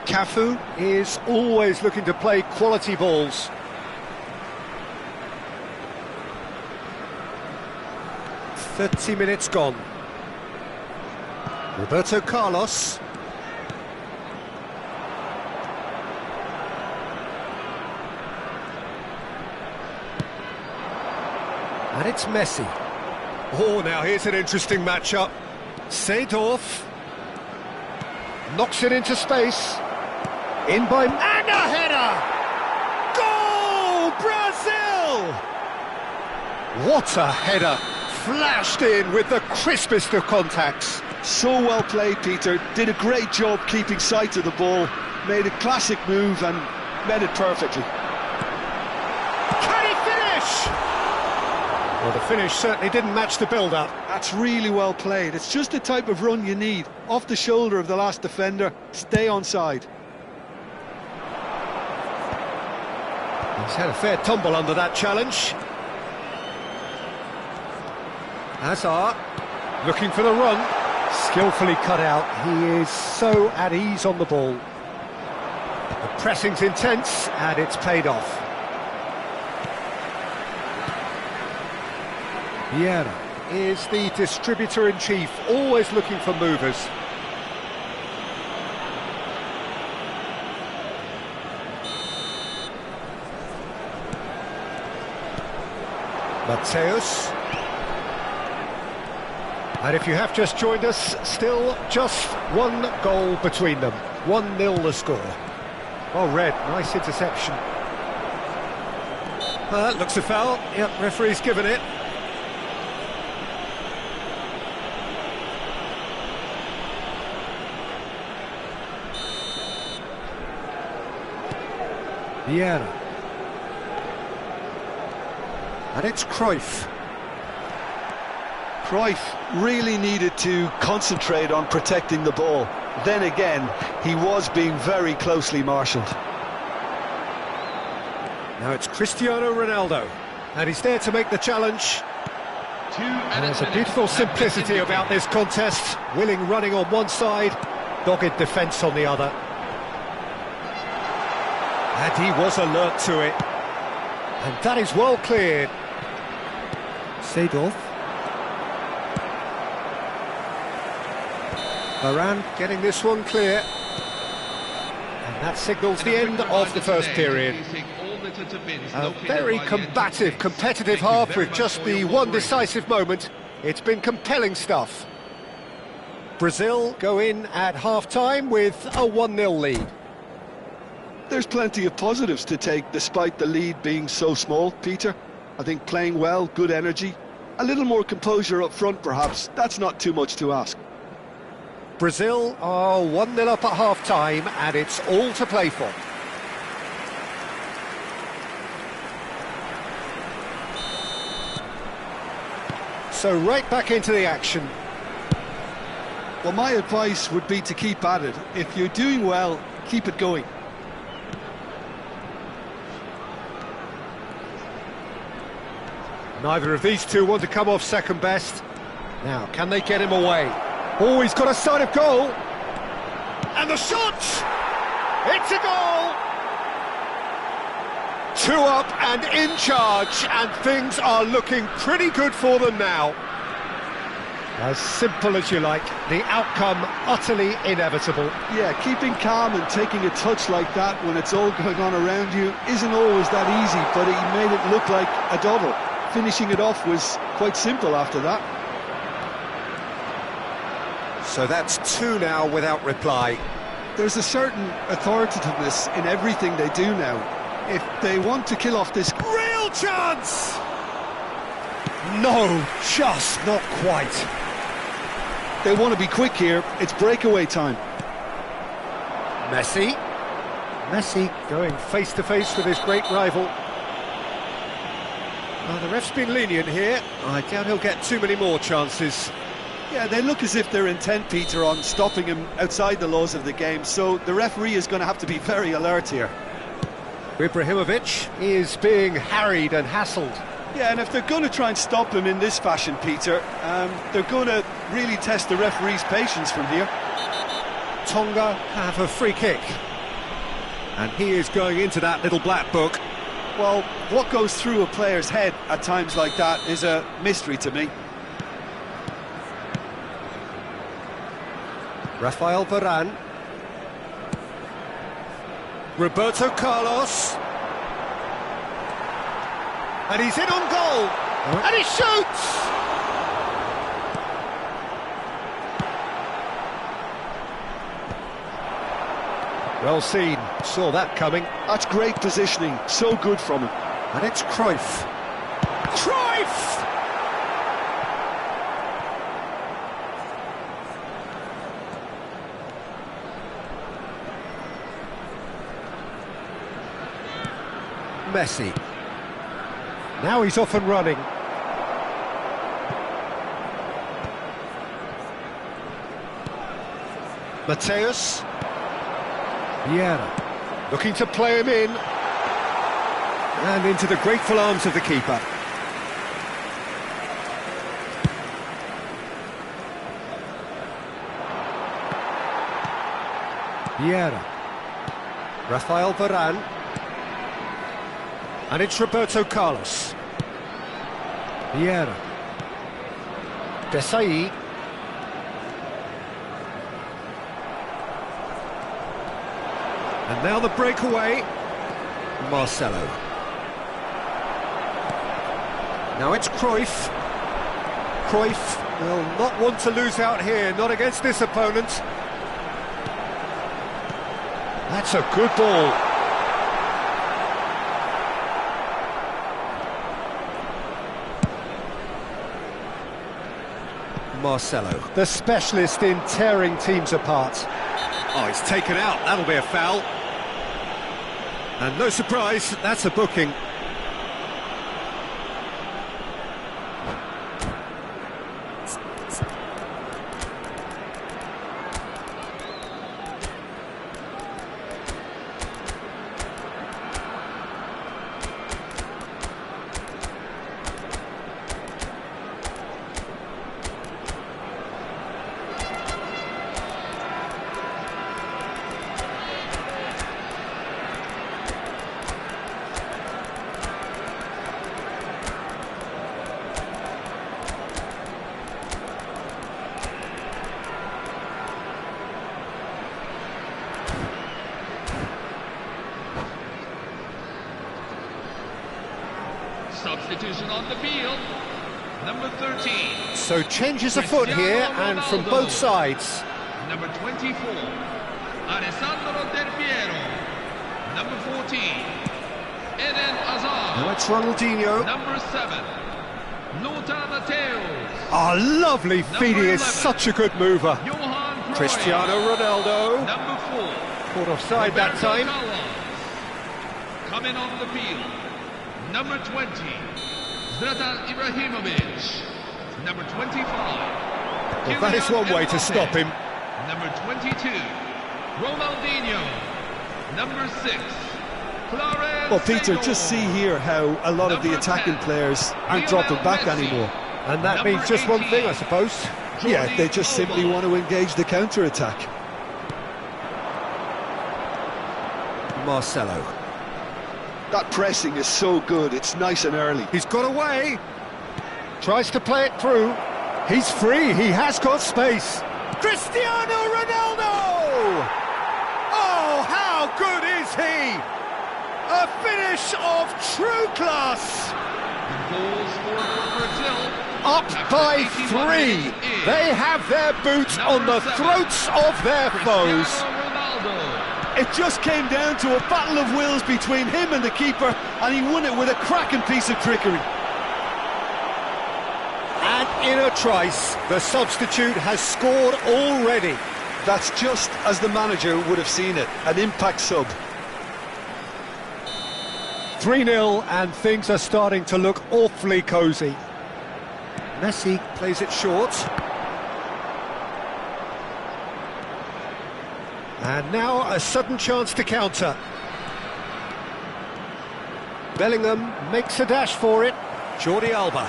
Cafu is always looking to play quality balls. "30 minutes gone. Roberto Carlos. And it's Messi. Oh, now here's an interesting matchup. Seedorf knocks it into space. In by... And a header! Goal! Brazil! What a header! Flashed in with the crispest of contacts. So well played, Peter. Did a great job keeping sight of the ball. Made a classic move and met it perfectly. Can he finish? Well, the finish certainly didn't match the build-up. That's really well played. It's just the type of run you need. Off the shoulder of the last defender, stay onside. He's had a fair tumble under that challenge. Hazard, looking for the run. Skillfully cut out. He is so at ease on the ball. The pressing's intense, and it's paid off. Vieira is the distributor-in-chief, always looking for movers. Mateus. And if you have just joined us, still just one goal between them. 1-0 the score. Oh, Red, nice interception. Looks a foul. Yep, referee's given it. Vieira. And it's Cruyff. Cruyff really needed to concentrate on protecting the ball. Then again, he was being very closely marshalled. Now it's Cristiano Ronaldo, and he's there to make the challenge. And there's a beautiful simplicity about this contest. Willing running on one side, dogged defence on the other. And he was alert to it. And that is well cleared. Seedorf. Varane getting this one clear. And that signals the end of the first period. A very combative, competitive half with just the one decisive moment. It's been compelling stuff. Brazil go in at half-time with a 1-0 lead. There's plenty of positives to take despite the lead being so small, Peter. I think playing well, good energy, a little more composure up front perhaps, that's not too much to ask. Brazil are 1-0 up at half-time and it's all to play for. So right back into the action. Well, my advice would be to keep at it. If you're doing well, keep it going. Neither of these two want to come off second best. Now, can they get him away? Oh, he's got a sight of goal. And the shot! It's a goal! 2 up and in charge, and things are looking pretty good for them now. As simple as you like, the outcome utterly inevitable. Yeah, keeping calm and taking a touch like that when it's all going on around you isn't always that easy, but he made it look like a double. Finishing it off was quite simple after that. So that's 2 now without reply. There's a certain authoritativeness in everything they do now. If they want to kill off this... Real chance! No, just not quite. They want to be quick here. It's breakaway time. Messi. Messi going face-to-face with his great rival. Well, the ref's been lenient here. I doubt he'll get too many more chances. Yeah, they look as if they're intent, Peter, on stopping him outside the laws of the game, so the referee is going to have to be very alert here. Ibrahimovic is being harried and hassled. Yeah, and if they're going to try and stop him in this fashion, Peter, they're going to really test the referee's patience from here. Tonga have a free kick. And he is going into that little black book. Well, what goes through a player's head at times like that is a mystery to me. Rafael Varane. Roberto Carlos. And he's in on goal. And he shoots! Well seen, saw that coming. That's great positioning, so good from him. And it's Cruyff. Cruyff! Messi. Now he's off and running. Mateus. Vieira. Looking to play him in. And into the grateful arms of the keeper. Vieira. Rafael Varane. And it's Roberto Carlos. Vieira. Desailly. And now the breakaway. Marcelo. Now it's Cruyff. Cruyff They'll not want to lose out here, not against this opponent. That's a good ball. Marcelo, the specialist in tearing teams apart. Oh, he's taken out, that'll be a foul. And no surprise, that's a booking. Substitution on the field, number 13. So changes afoot here, and from both sides. Number 24, Alessandro Del Piero. Number 14, Eden Hazard. Now it's Ronaldinho. Number 7, Lothar Matthäus. Oh, lovely feet, he is 11. such a good mover. Johan Cruyff. Cristiano Ronaldo. Number 4, Caught offside that Roberto time. Carlos. Coming on the field, number 20, Zlatan Ibrahimovic. Number 25, Well, that is one way to stop him. Number 22, Ronaldinho. Number 6, Clarence Well, Peter, Seedorf. just see here how a lot of the Number attacking 10, players aren't Lionel dropping back Messi. anymore. And that Number means just one 18, thing, I suppose. Yeah, Jordi they just simply Alba. want to engage the counter-attack. Marcelo. That pressing is so good, it's nice and early. He's got away. Tries to play it through. He's free, he has got space. Cristiano Ronaldo! Oh, how good is he? A finish of true class. Goals scored for Brazil. Up After by 81 3. minutes in. They have their boots on the Number 7, throats of their foes. Cristiano Ronaldo. It just came down to a battle of wills between him and the keeper, and he won it with a cracking piece of trickery. And in a trice, the substitute has scored already. That's just as the manager would have seen it, an impact sub. 3-0, and things are starting to look awfully cosy. Messi plays it short. And now a sudden chance to counter. Bellingham makes a dash for it. Jordi Alba.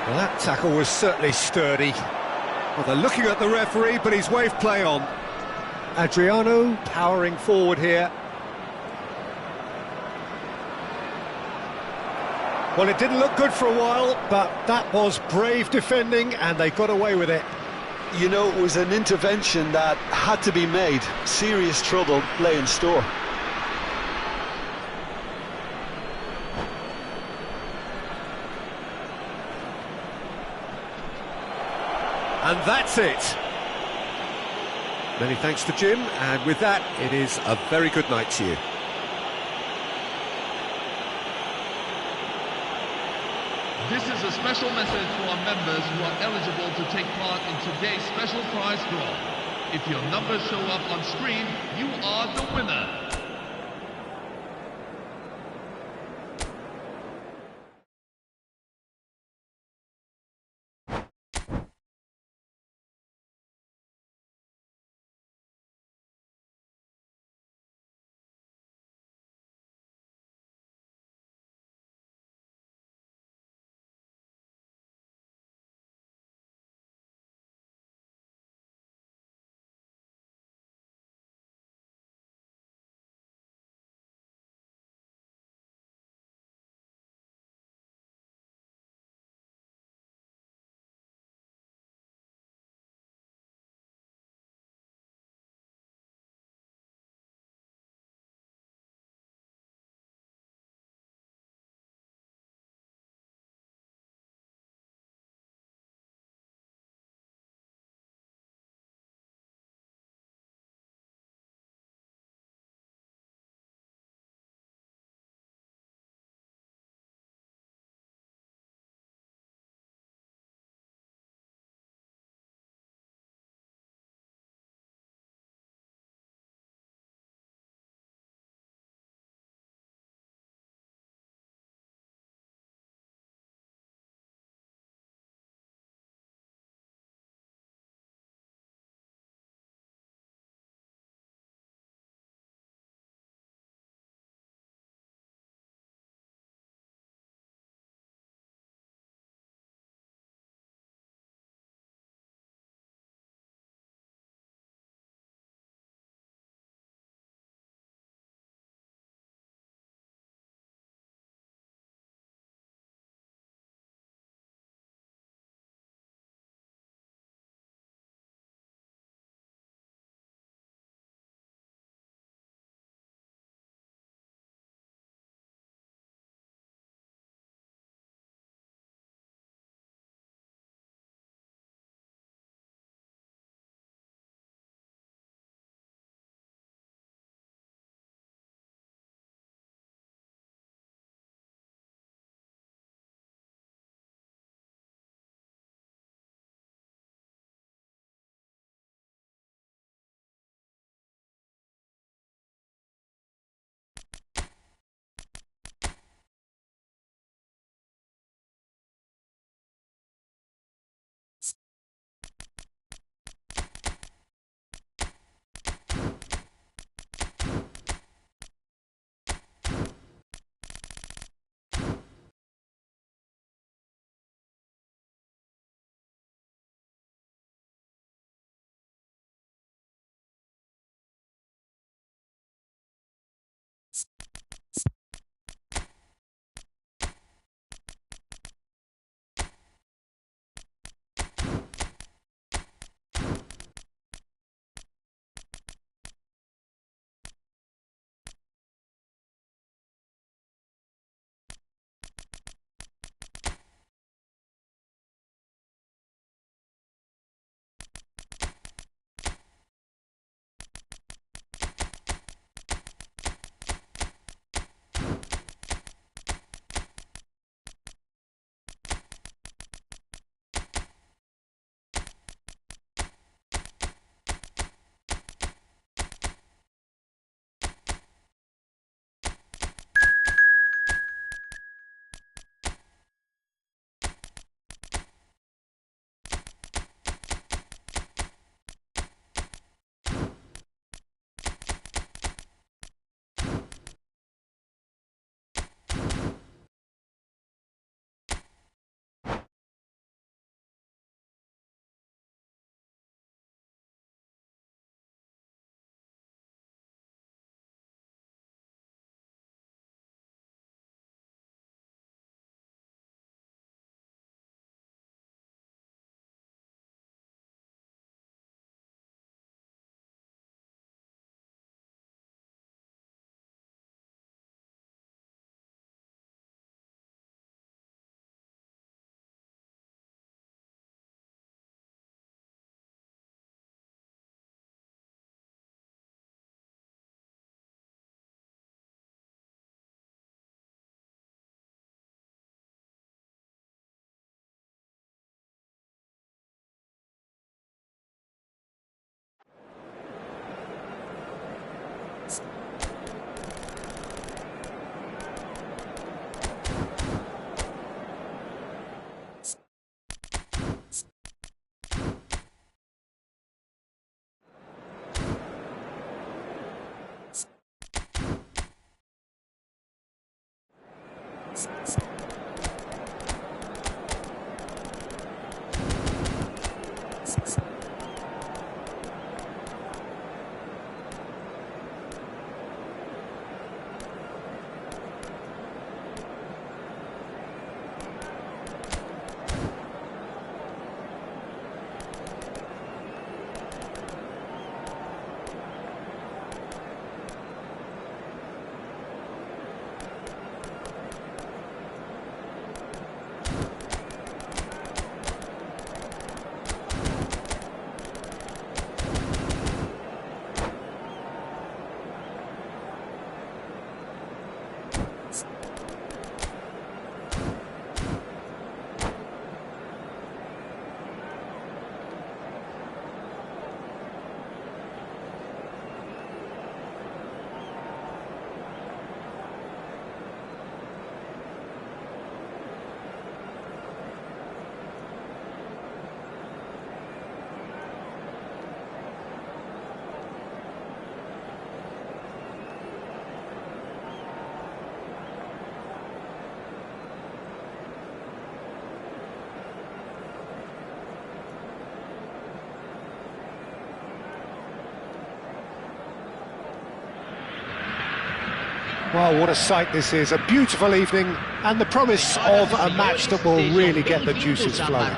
Well, that tackle was certainly sturdy. Well, they're looking at the referee, but he's waved play on. Adriano powering forward here. Well, it didn't look good for a while, but that was brave defending, and they got away with it. You know, it was an intervention that had to be made. Serious trouble lay in store. And that's it. Many thanks to Jim, and with that, it is a very good night to you. This is a special message for our members who are eligible to take part in today's special prize draw. If your numbers show up on screen, you are the winner. Well, what a sight this is, a beautiful evening, and the promise of a match that will really get the juices flowing.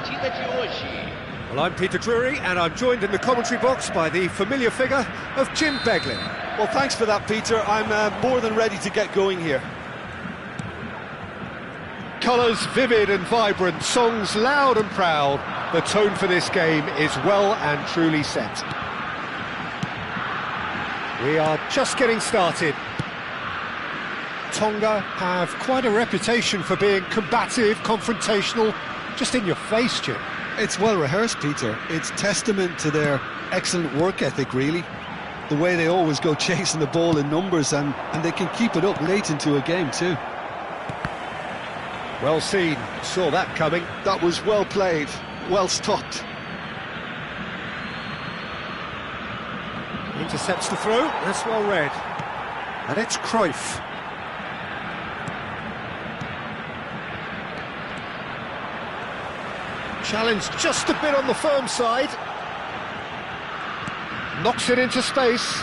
Well, I'm Peter Drury, and I'm joined in the commentary box by the familiar figure of Jim Beglin. Well, thanks for that, Peter. I'm more than ready to get going here. Colours vivid and vibrant, songs loud and proud. The tone for this game is well and truly set. We are just getting started. Tonga have quite a reputation for being combative, confrontational, just in your face, Jim. It's well rehearsed, Peter. It's testament to their excellent work ethic, really. The way they always go chasing the ball in numbers, and they can keep it up late into a game too. Well seen, saw that coming. That was well played, well stopped. Intercepts the throw, that's well read. And it's Cruyff. Challenged just a bit on the firm side. Knocks it into space.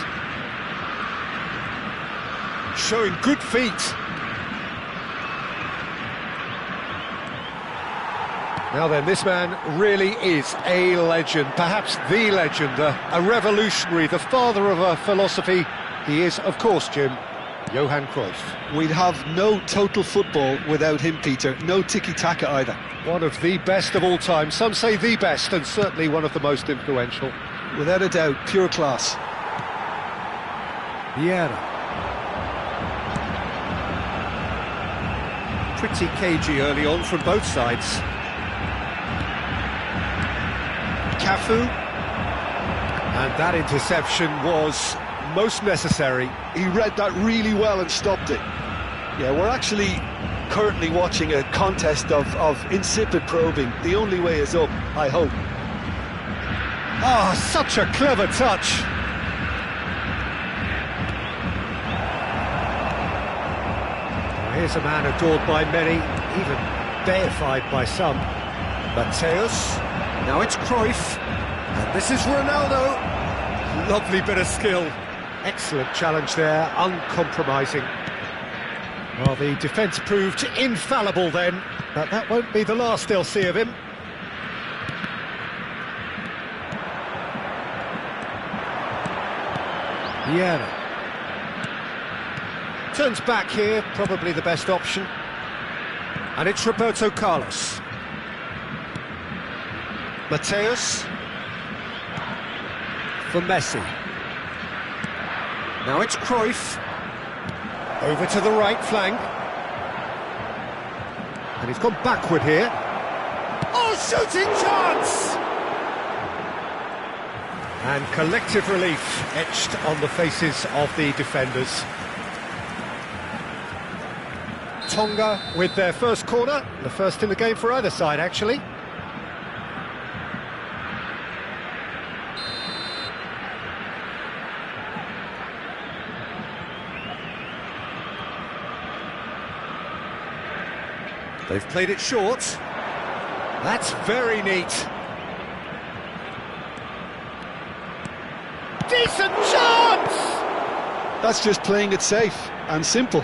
Showing good feet. Now then, this man really is a legend, perhaps the legend, a revolutionary, the father of a philosophy. He is, of course, Jim, Johan Cruyff. We'd have no total football without him, Peter. No tiki-taka either. One of the best of all time. Some say the best, and certainly one of the most influential. Without a doubt, pure class. Vieira. Pretty cagey early on from both sides. Cafu. And that interception was most necessary. He read that really well and stopped it. Yeah, we're actually currently watching a contest of insipid probing. The only way is up, I hope. Ah, such a clever touch. Here's a man adored by many, even deified by some. Mateus. Now it's Cruyff. And this is Ronaldo. Lovely bit of skill. Excellent challenge there, uncompromising. Well, the defence proved infallible then, but that won't be the last they'll see of him. Vieira. Turns back here, probably the best option. And it's Roberto Carlos. Mateus. For Messi. Now it's Cruyff. Over to the right flank. And he's gone backward here. Oh, shooting chance! And collective relief etched on the faces of the defenders. Tonga with their first corner, the first in the game for either side, actually. They've played it short. That's very neat. Decent chance! That's just playing it safe and simple.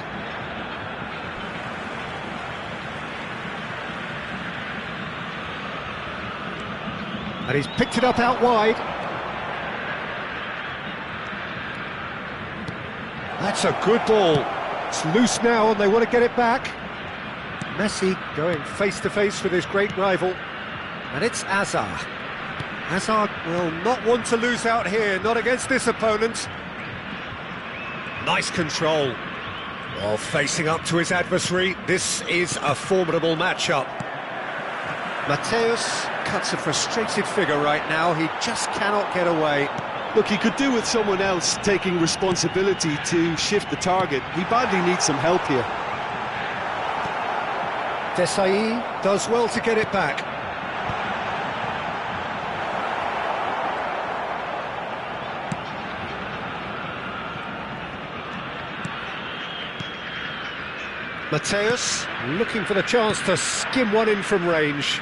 And he's picked it up out wide. That's a good ball. It's loose now and they want to get it back. Messi going face-to-face with his great rival. And it's Hazard. Hazard will not want to lose out here, not against this opponent. Nice control. While facing up to his adversary, this is a formidable matchup. Mateus cuts a frustrated figure right now, he just cannot get away. Look, he could do with someone else taking responsibility to shift the target. He badly needs some help here. Desailly does well to get it back. Mateus looking for the chance to skim one in from range.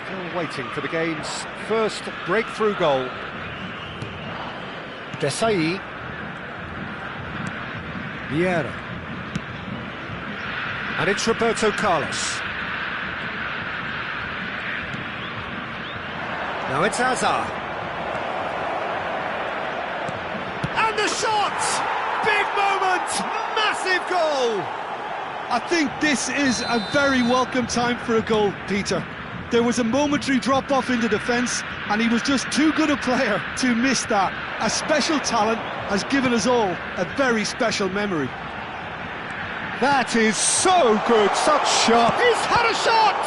Still waiting for the game's first breakthrough goal. Desailly. Vieira. And it's Roberto Carlos. Now it's Hazard. And the shot! Big moment! Massive goal! I think this is a very welcome time for a goal, Peter. There was a momentary drop-off into defence, and he was just too good a player to miss that. A special talent has given us all a very special memory. That is so good, such shot. He's had a shot!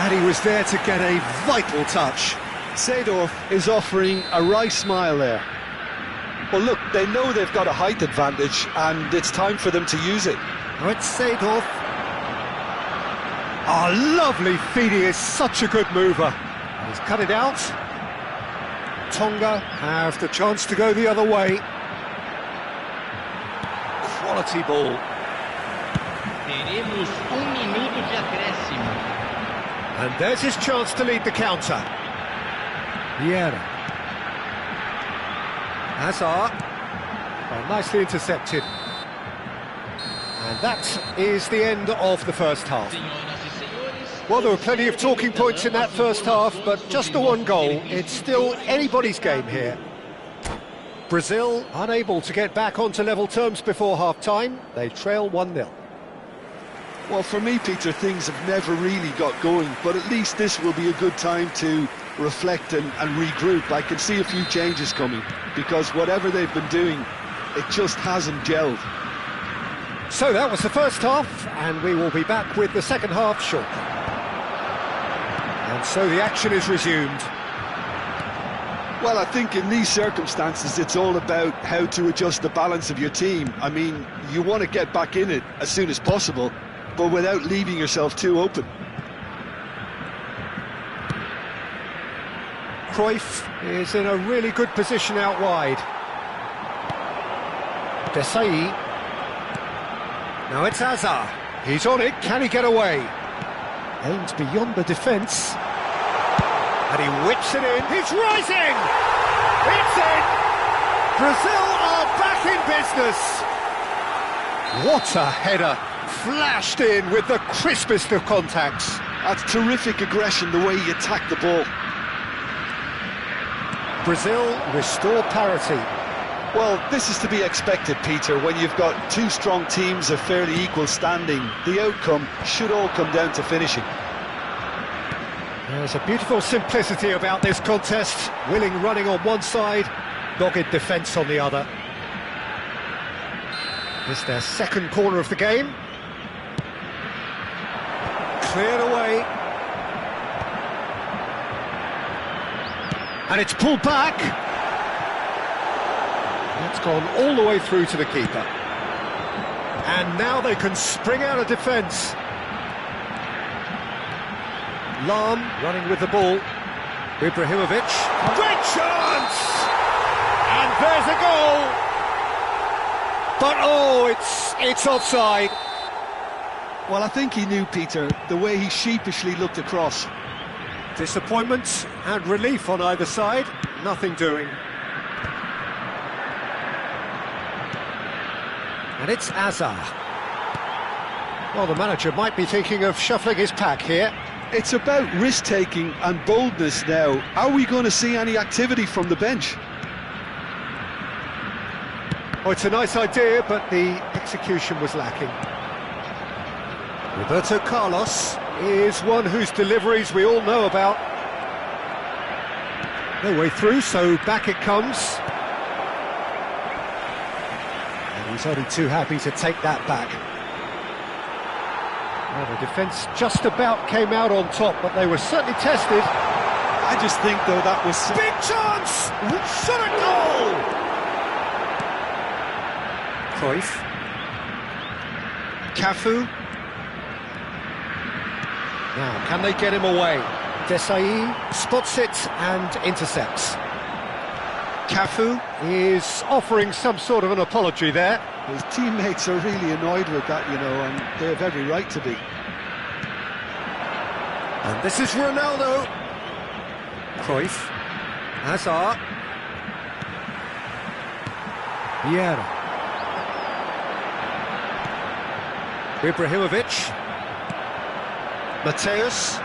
And he was there to get a vital touch. Seedorf is offering a wry smile there. Well, look, they know they've got a height advantage, and it's time for them to use it. Now it's Seedorf. Oh, lovely feed, he is such a good mover. And he's cut it out. Tonga have the chance to go the other way. Quality ball. Teremos minuto de acréscimo. And there's his chance to lead the counter. Vieira. Hazard. Oh, nicely intercepted. And that is the end of the first half. Well, there were plenty of talking points in that first half, but just the one goal. It's still anybody's game here. Brazil unable to get back onto level terms before half-time. They trail 1-0. Well, for me, Peter, things have never really got going, but at least this will be a good time to reflect and regroup. I can see a few changes coming, because whatever they've been doing, it just hasn't gelled. So that was the first half, and we will be back with the second half shortly. And so the action is resumed. Well, I think in these circumstances, it's all about how to adjust the balance of your team. I mean, you want to get back in it as soon as possible, but without leaving yourself too open. Cruyff is in a really good position out wide. Desailly. Now it's Hazard. He's on it, can he get away? Aims beyond the defence. And he whips it in, he's rising! It's in! Brazil are back in business! What a header! Flashed in with the crispest of contacts. That's terrific aggression, the way he attacked the ball. Brazil restore parity. Well, this is to be expected, Peter. When you've got two strong teams of fairly equal standing, the outcome should all come down to finishing. There's a beautiful simplicity about this contest. Willing running on one side, dogged defence on the other. It's their second corner of the game. Cleared away. And it's pulled back. It's gone all the way through to the keeper. And now they can spring out of defence. Lahm running with the ball. Ibrahimovic. Great chance! And there's a goal! But oh, it's offside. Well, I think he knew, Peter, the way he sheepishly looked across. Disappointment and relief on either side. Nothing doing. And it's Azar. Well, the manager might be thinking of shuffling his pack here. It's about risk-taking and boldness now. Are we going to see any activity from the bench? Oh, it's a nice idea, but the execution was lacking. Roberto Carlos is one whose deliveries we all know about. No way through, so back it comes. And he's only too happy to take that back. Well, the defence just about came out on top, but they were certainly tested. I just think, though, that was... Big chance! Shot a goal! Cruyff. Cafu. Now, can they get him away? Desailly spots it and intercepts. Cafu is offering some sort of an apology there. His teammates are really annoyed with that, you know, and they have every right to be. And this is Ronaldo. Cruyff. Hazard. Vieira. Ibrahimovic. Mateus.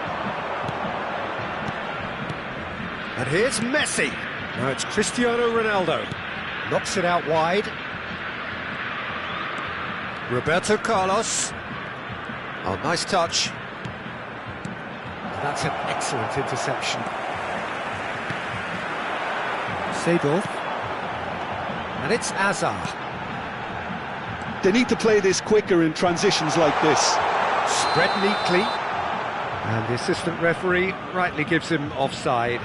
And here's Messi. Now it's Cristiano Ronaldo. Knocks it out wide. Roberto Carlos. Oh, nice touch. That's an excellent interception. Seedorf. And it's Azar. They need to play this quicker in transitions like this. Spread neatly. And the assistant referee rightly gives him offside.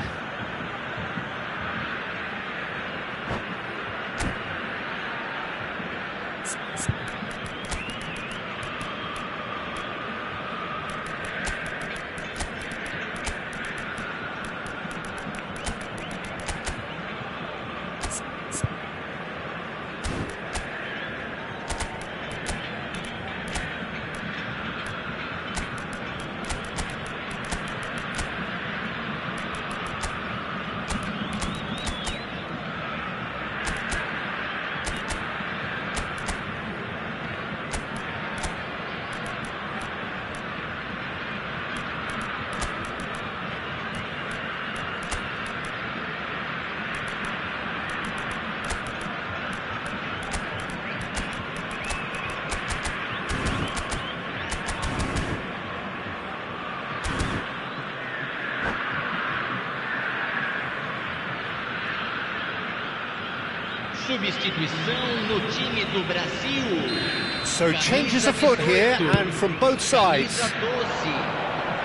Substituição no time do Brasil. So changes afoot here, and from both sides. Camisa 12,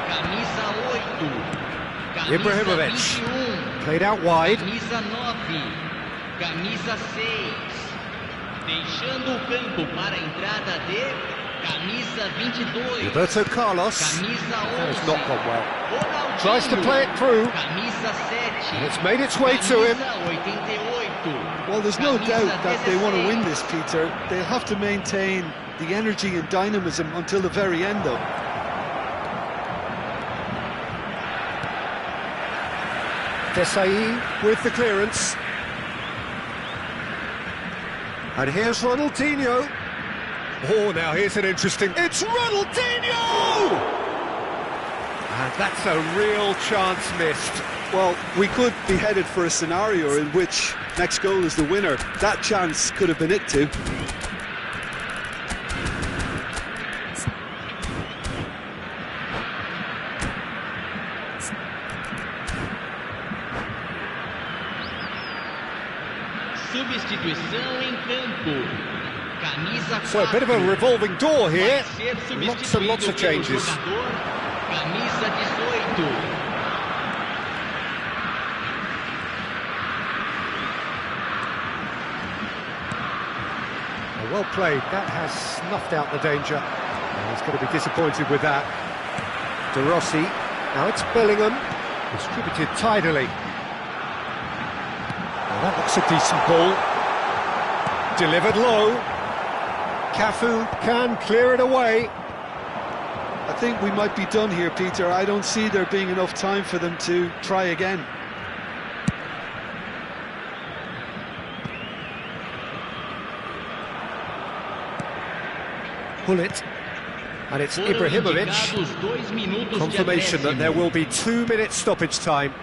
camisa 8, camisa Ibrahimovic. 21, Played out wide. camisa 9, camisa 6. Deixando o campo para a entrada de camisa 22. Roberto Carlos. Camisa 11. That has not gone well. Ronaldinho, Tries to play it through. Camisa 7. And it's made its way to him. Camisa 88. Well, there's no Camisa doubt that they want to 16. win this, Peter. They'll have to maintain the energy and dynamism until the very end, though. Desailly with the clearance. And here's Ronaldinho. Oh, now here's an interesting... It's Ronaldinho! And that's a real chance missed. Well, we could be headed for a scenario in which next goal is the winner. That chance could have been it too. Substituição em campo. Camisa 4. So a bit of a revolving door here. Vai ser Lots and lots of substituído pelo changes. jogador, camisa 18. Well played, that has snuffed out the danger. And he's going to be disappointed with that. De Rossi, now it's Bellingham, distributed tidily. Well, that looks a decent ball. Delivered low. Cafu can clear it away. I think we might be done here, Peter. I don't see there being enough time for them to try again. Gullit. And it's Ibrahimovic. Confirmation that there will be 2 minutes stoppage time.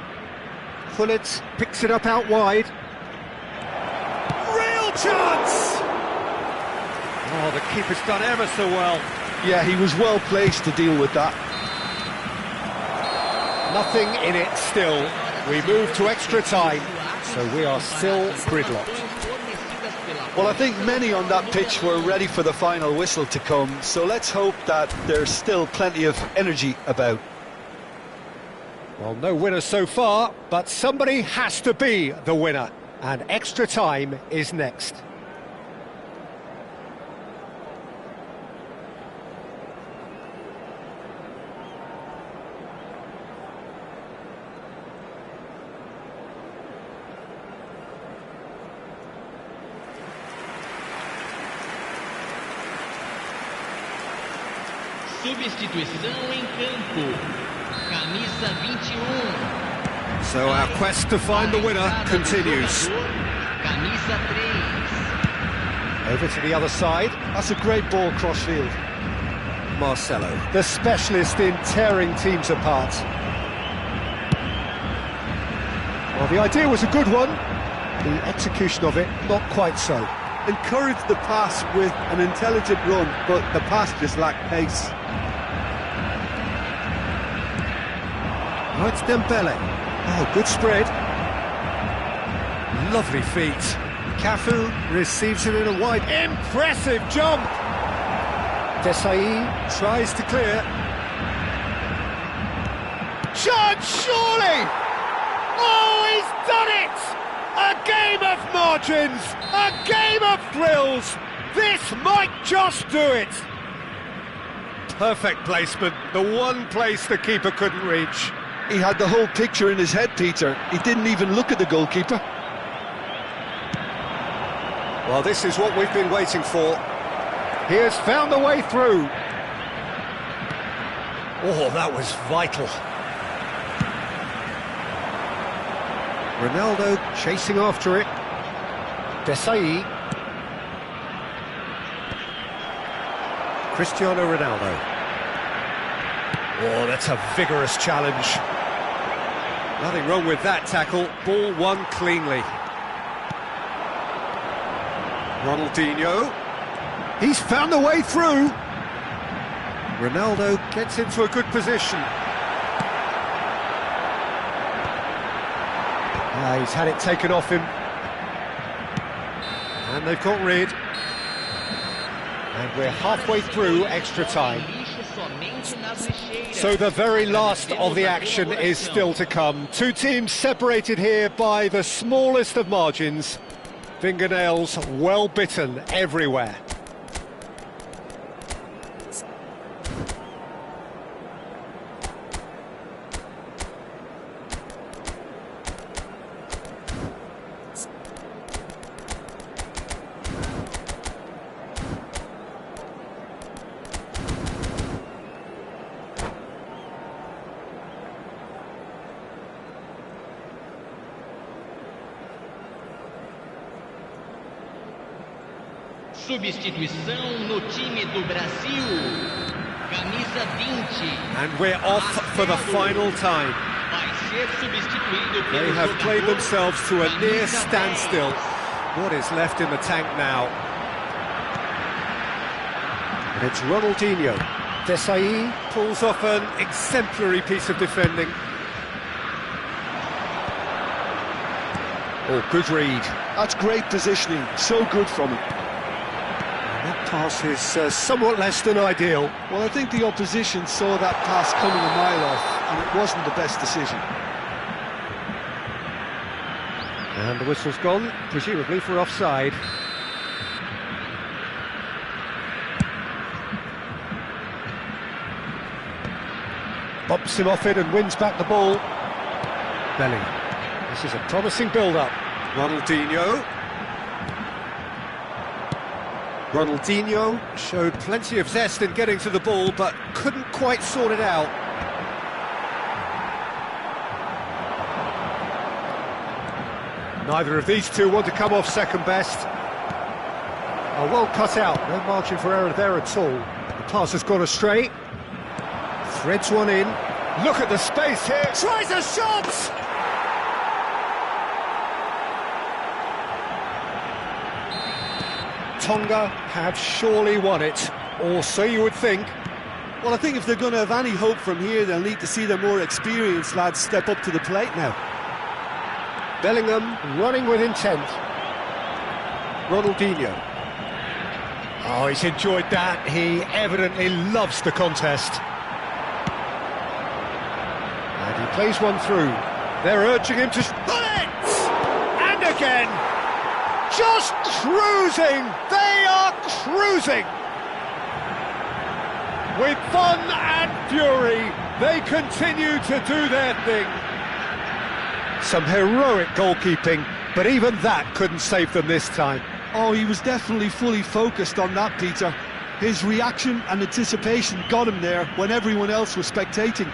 Gullit picks it up out wide. Real chance! Oh, the keeper's done ever so well. Yeah, he was well placed to deal with that. Nothing in it still. We move to extra time, so we are still gridlocked. Well, I think many on that pitch were ready for the final whistle to come, so let's hope that there's still plenty of energy about. Well, no winner so far, but somebody has to be the winner, and extra time is next. Substituição em campo. Camisa 21. So our quest to find the winner continues. Camisa 3. Over to the other side. That's a great ball cross-field. Marcelo, the specialist in tearing teams apart. Well, the idea was a good one. The execution of it, not quite so. Encouraged the pass with an intelligent run, but the pass just lacked pace. Oh, it's Dembele. Oh, good spread. Lovely feet. Cafu receives it in a wide... Impressive jump! Desailly tries to clear. Chance, surely! Oh, he's done it! A game of margins! A game of thrills! This might just do it! Perfect placement, the one place the keeper couldn't reach. He had the whole picture in his head, Peter. He didn't even look at the goalkeeper. Well, this is what we've been waiting for. He has found a way through. Oh, that was vital. Ronaldo chasing after it. Desailly. Cristiano Ronaldo. Oh, that's a vigorous challenge. Nothing wrong with that tackle. Ball won cleanly. Ronaldinho. He's found a way through. Ronaldo gets into a good position. He's had it taken off him. And they've got rid. And we're halfway through extra time. So the very last of the action is still to come. Two teams separated here by the smallest of margins. Fingernails well bitten everywhere. Substituição no time do Brasil. Camisa 20. And we're off for the final time. Vai ser substituído pelo They have played jogador themselves to a near camisa 10. standstill. What is left in the tank now? And it's Ronaldinho. Desailly pulls off an exemplary piece of defending. Oh, good read. That's great positioning. So good from him. That pass is somewhat less than ideal. Well, I think the opposition saw that pass coming a mile off, and it wasn't the best decision. And the whistle's gone, presumably for offside. Bumps him off it and wins back the ball. Belling. This is a promising build-up. Ronaldinho. Ronaldinho showed plenty of zest in getting to the ball, but couldn't quite sort it out. Neither of these two want to come off second best. Oh, well cut out, no margin for error there at all. The pass has gone astray. Threads one in. Look at the space here. Tries a shot! Tonga have surely won it, or so you would think. Well, I think if they're going to have any hope from here, they'll need to see their more experienced lads step up to the plate now. Bellingham running with intent. Ronaldinho. Oh, he's enjoyed that. He evidently loves the contest. And he plays one through. They're urging him to... Bullet! And again! Just cruising! They are cruising! With fun and fury, they continue to do their thing. Some heroic goalkeeping, but even that couldn't save them this time. Oh, he was definitely fully focused on that, Peter. His reaction and anticipation got him there when everyone else was spectating.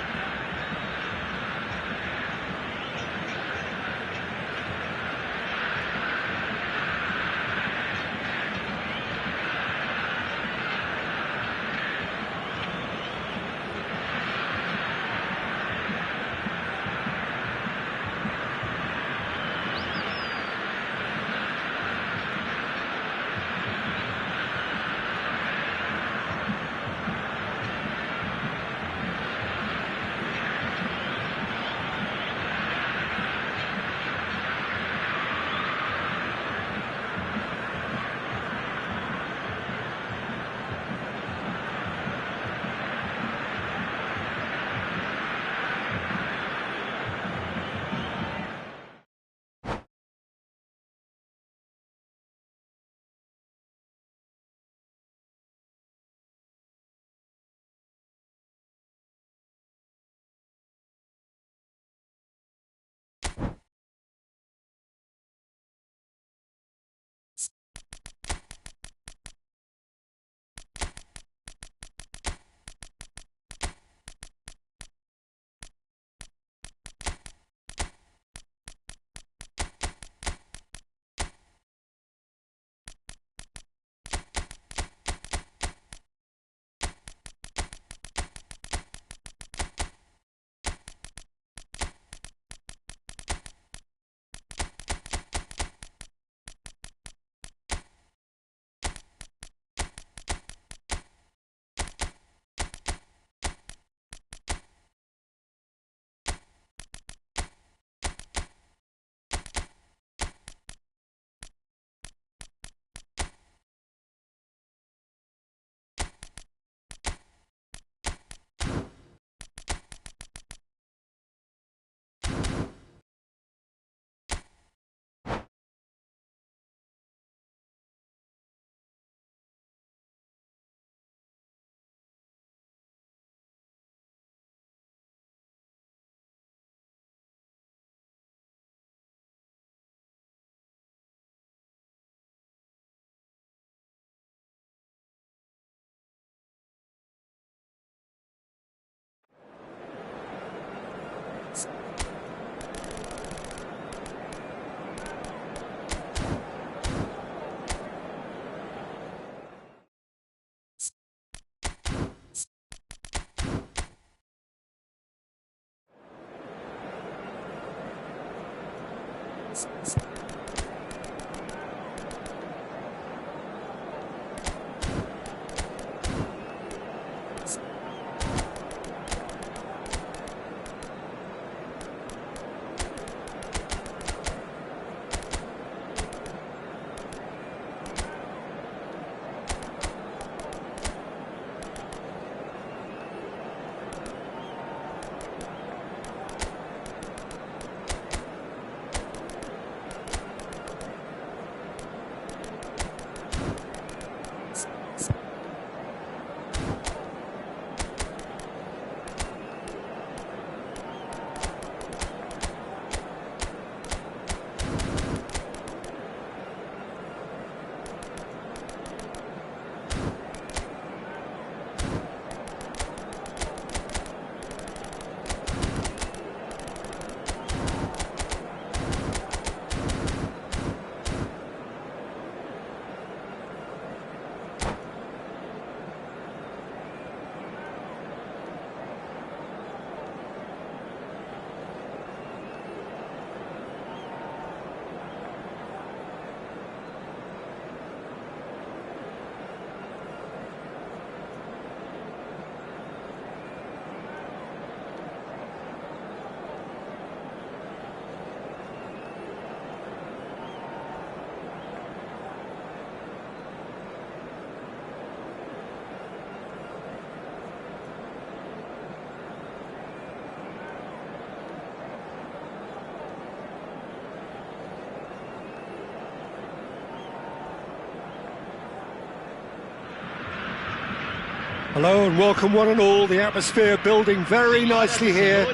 Hello and welcome one and all. The atmosphere building very nicely here.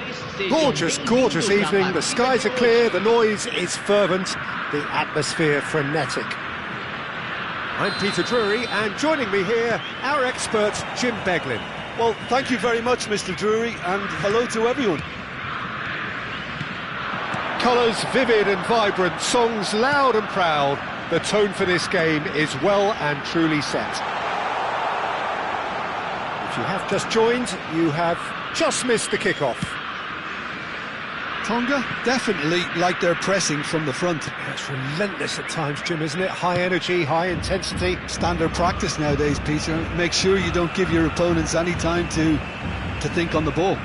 Gorgeous, gorgeous evening. The skies are clear, the noise is fervent, the atmosphere frenetic. I'm Peter Drury, and joining me here, our expert Jim Beglin. Well, thank you very much, Mr. Drury, and hello to everyone. Colours vivid and vibrant, songs loud and proud. The tone for this game is well and truly set. If you have just joined, you have just missed the kick-off. Tonga definitely like their pressing from the front. It's relentless at times, Jim, isn't it? High energy, high intensity. Standard practice nowadays, Peter. Make sure you don't give your opponents any time to think on the ball.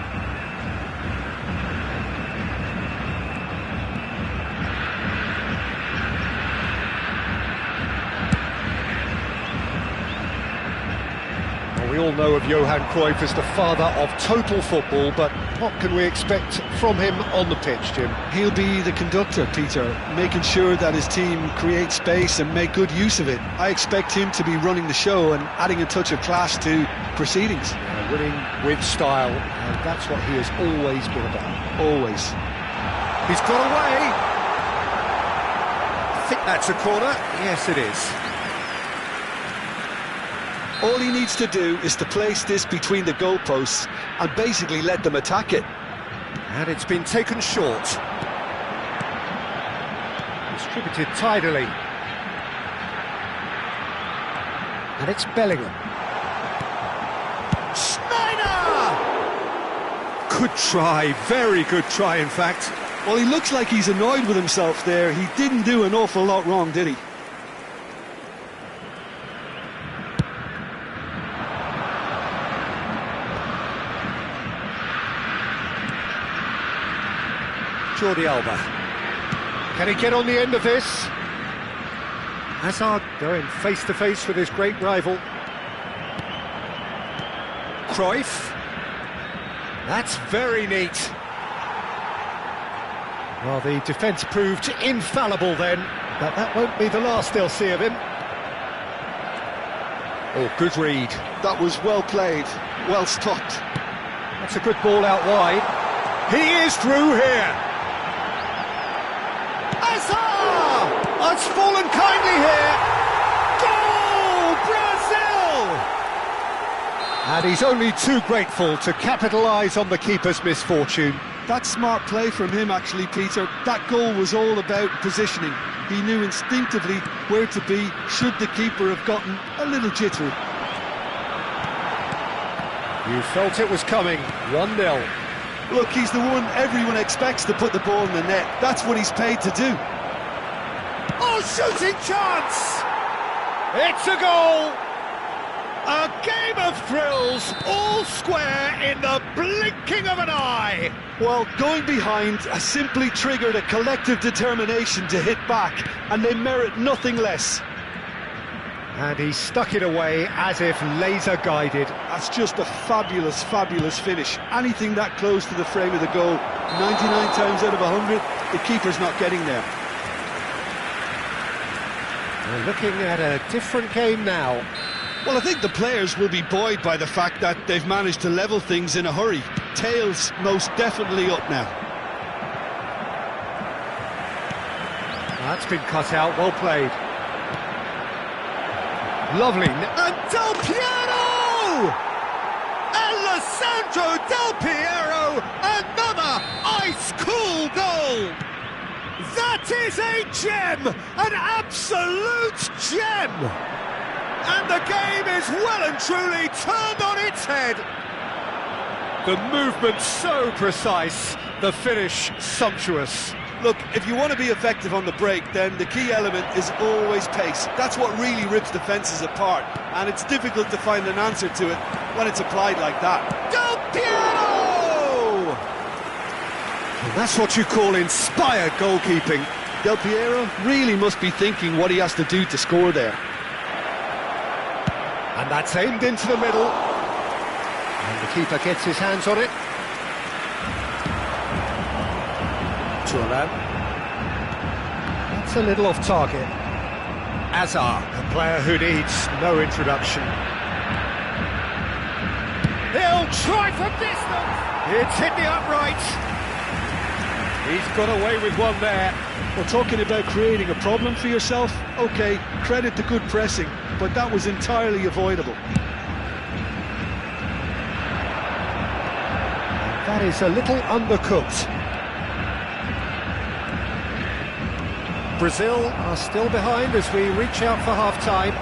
We all know of Johan Cruyff as the father of total football, but what can we expect from him on the pitch, Jim? He'll be the conductor, Peter, making sure that his team creates space and make good use of it. I expect him to be running the show and adding a touch of class to proceedings. Winning with style, and that's what he has always been about. Always. He's got away. I think that's a corner. Yes, it is. All he needs to do is to place this between the goalposts and basically let them attack it. And it's been taken short. Distributed tidily. And it's Bellingham. Schneider! Good try, very good try in fact. Well, he looks like he's annoyed with himself there. He didn't do an awful lot wrong, did he? Jordi Alba. Can he get on the end of this? Hazard going face-to-face with his great rival. Cruyff. That's very neat. Well, the defence proved infallible then, but that won't be the last they'll see of him. Oh, good read. That was well played, well stopped. That's a good ball out wide. He is through here. Hazard! It's fallen kindly here. Goal, Brazil! And he's only too grateful to capitalise on the keeper's misfortune. That's smart play from him, actually, Peter. That goal was all about positioning. He knew instinctively where to be should the keeper have gotten a little jittery. You felt it was coming. 1-0. Look, he's the one everyone expects to put the ball in the net. That's what he's paid to do. Oh, shooting chance! It's a goal! A game of thrills, all square in the blinking of an eye! Well, going behind has simply triggered a collective determination to hit back, and they merit nothing less. And he stuck it away as if laser-guided. That's just a fabulous, fabulous finish. Anything that close to the frame of the goal, 99 times out of 100, the keeper's not getting there. We're looking at a different game now. Well, I think the players will be buoyed by the fact that they've managed to level things in a hurry. Tails most definitely up now. That's been cut out, well played. Lovely. And Del Piero! Alessandro Del Piero! Another ice-cool goal! That is a gem! An absolute gem! And the game is well and truly turned on its head. The movement so precise, the finish sumptuous. Look, if you want to be effective on the break, then the key element is always pace. That's what really rips defences apart, and it's difficult to find an answer to it when it's applied like that. Del Piero! And that's what you call inspired goalkeeping. Del Piero really must be thinking what he has to do to score there. And that's aimed into the middle. And the keeper gets his hands on it. Thuram. That's a little off target. Hazard, a player who needs no introduction. They'll try from distance. It's hit the upright. He's got away with one there. Well, talking about creating a problem for yourself, okay, credit to good pressing, but that was entirely avoidable. That is a little undercooked. Brazil are still behind as we reach out for half-time.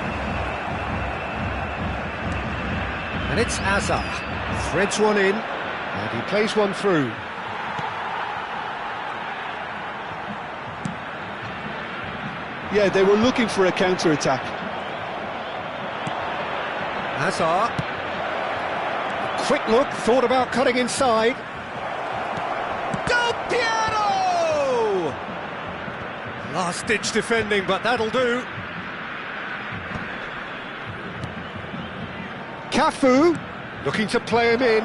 And it's Azar. Threads one in, and he plays one through. Yeah, they were looking for a counter-attack. Hazard. Quick look, thought about cutting inside. Del Piero! Last-ditch defending, but that'll do. Cafu, looking to play him in.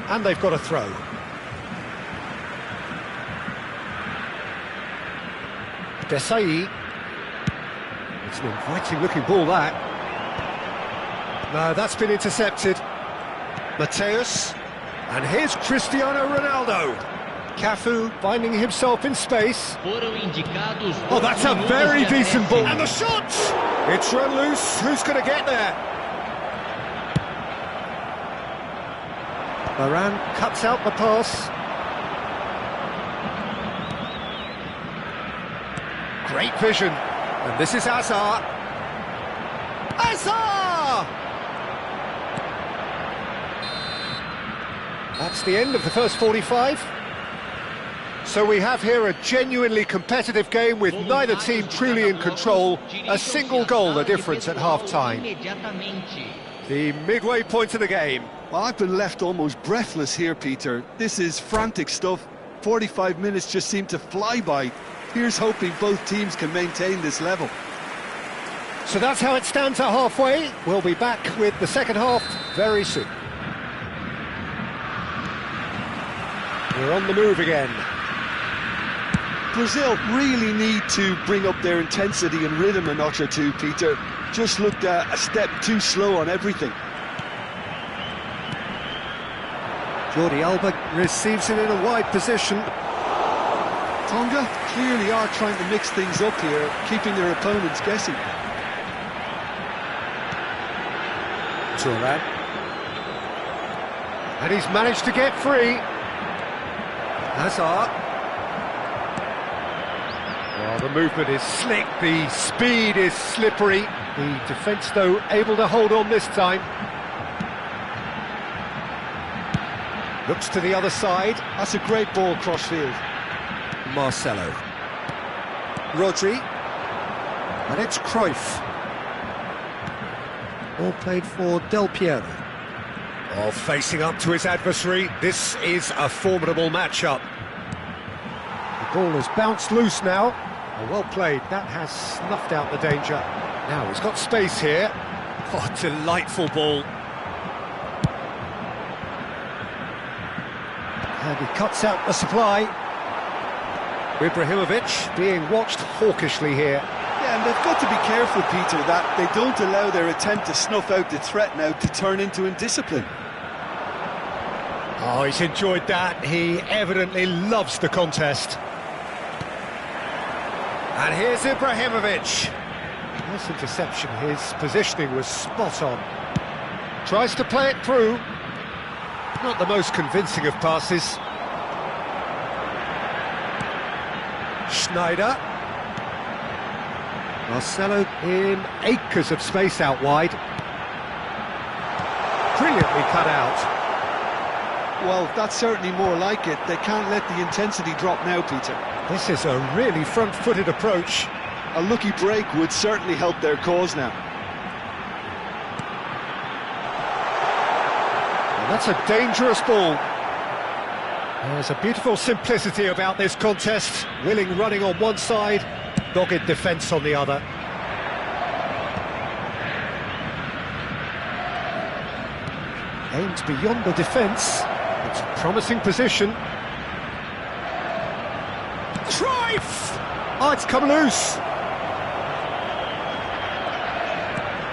And they've got a throw. Desai. It's an inviting looking ball, that. No, that's been intercepted. Mateus. And here's Cristiano Ronaldo. Cafu finding himself in space. Oh, that's a very decent ball. And the shot! It's run loose. Who's going to get there? Varane cuts out the pass. Great vision. And this is Azar. Azar! That's the end of the first 45. So we have here a genuinely competitive game with neither team truly in control. A single goal the difference at half-time. The midway point of the game. Well, I've been left almost breathless here, Peter. This is frantic stuff. 45 minutes just seem to fly by. Here's hoping both teams can maintain this level. So that's how it stands at halfway. We'll be back with the second half very soon. We're on the move again. Brazil really need to bring up their intensity and rhythm a notch or two, Peter. Just looked a step too slow on everything. Jordi Alba receives it in a wide position. Tonga clearly are trying to mix things up here, keeping their opponents guessing. Thuram. And he's managed to get free. Hazard. Well, the movement is slick, the speed is slippery. The defence, though, able to hold on this time. Looks to the other side. That's a great ball crossfield. Marcelo. Rodri. And it's Cruyff. All played for Del Piero. Oh, facing up to his adversary. This is a formidable matchup. The ball has bounced loose now. Oh, well played. That has snuffed out the danger. Now he's got space here. Oh, delightful ball. And he cuts out the supply. Ibrahimovic being watched hawkishly here. Yeah, and they've got to be careful, Peter, that they don't allow their attempt to snuff out the threat now to turn into indiscipline. Oh, he's enjoyed that. He evidently loves the contest. And here's Ibrahimovic. Nice interception. His positioning was spot on. Tries to play it through. Not the most convincing of passes. Schneider. Marcelo in acres of space out wide. Brilliantly cut out. Well, that's certainly more like it. They can't let the intensity drop now, Peter. This is a really front-footed approach. A lucky break would certainly help their cause now. And that's a dangerous ball. There's a beautiful simplicity about this contest. Willing running on one side, dogged defence on the other. Aims beyond the defence. It's a promising position. Cruyff! Oh, it's come loose.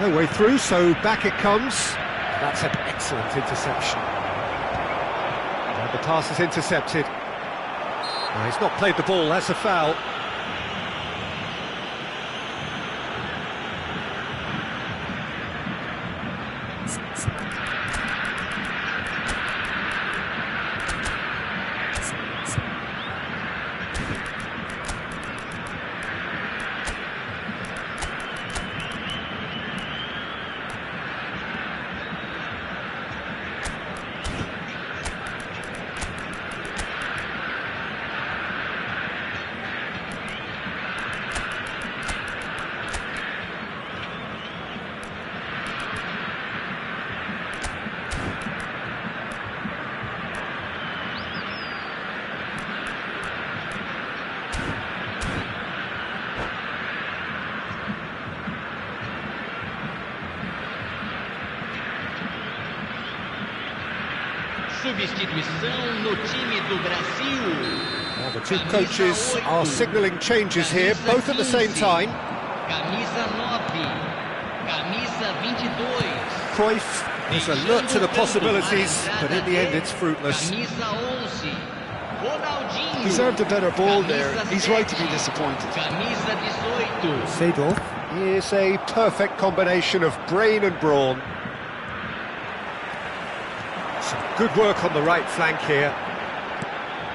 No way through, so back it comes. That's an excellent interception. And the pass is intercepted. No, he's not played the ball, that's a foul. Substituição no time do Brasil. Well, the two coaches are signalling changes here, both at the same time. Camisa 9, camisa 22. Cruyff is alert to the possibilities, but in the end it's fruitless. Camisa 11. Ronaldinho. Deserved a better ball there. He's right to be disappointed. Camisa 18. Seedorf is a perfect combination of brain and brawn. Some good work on the right flank here.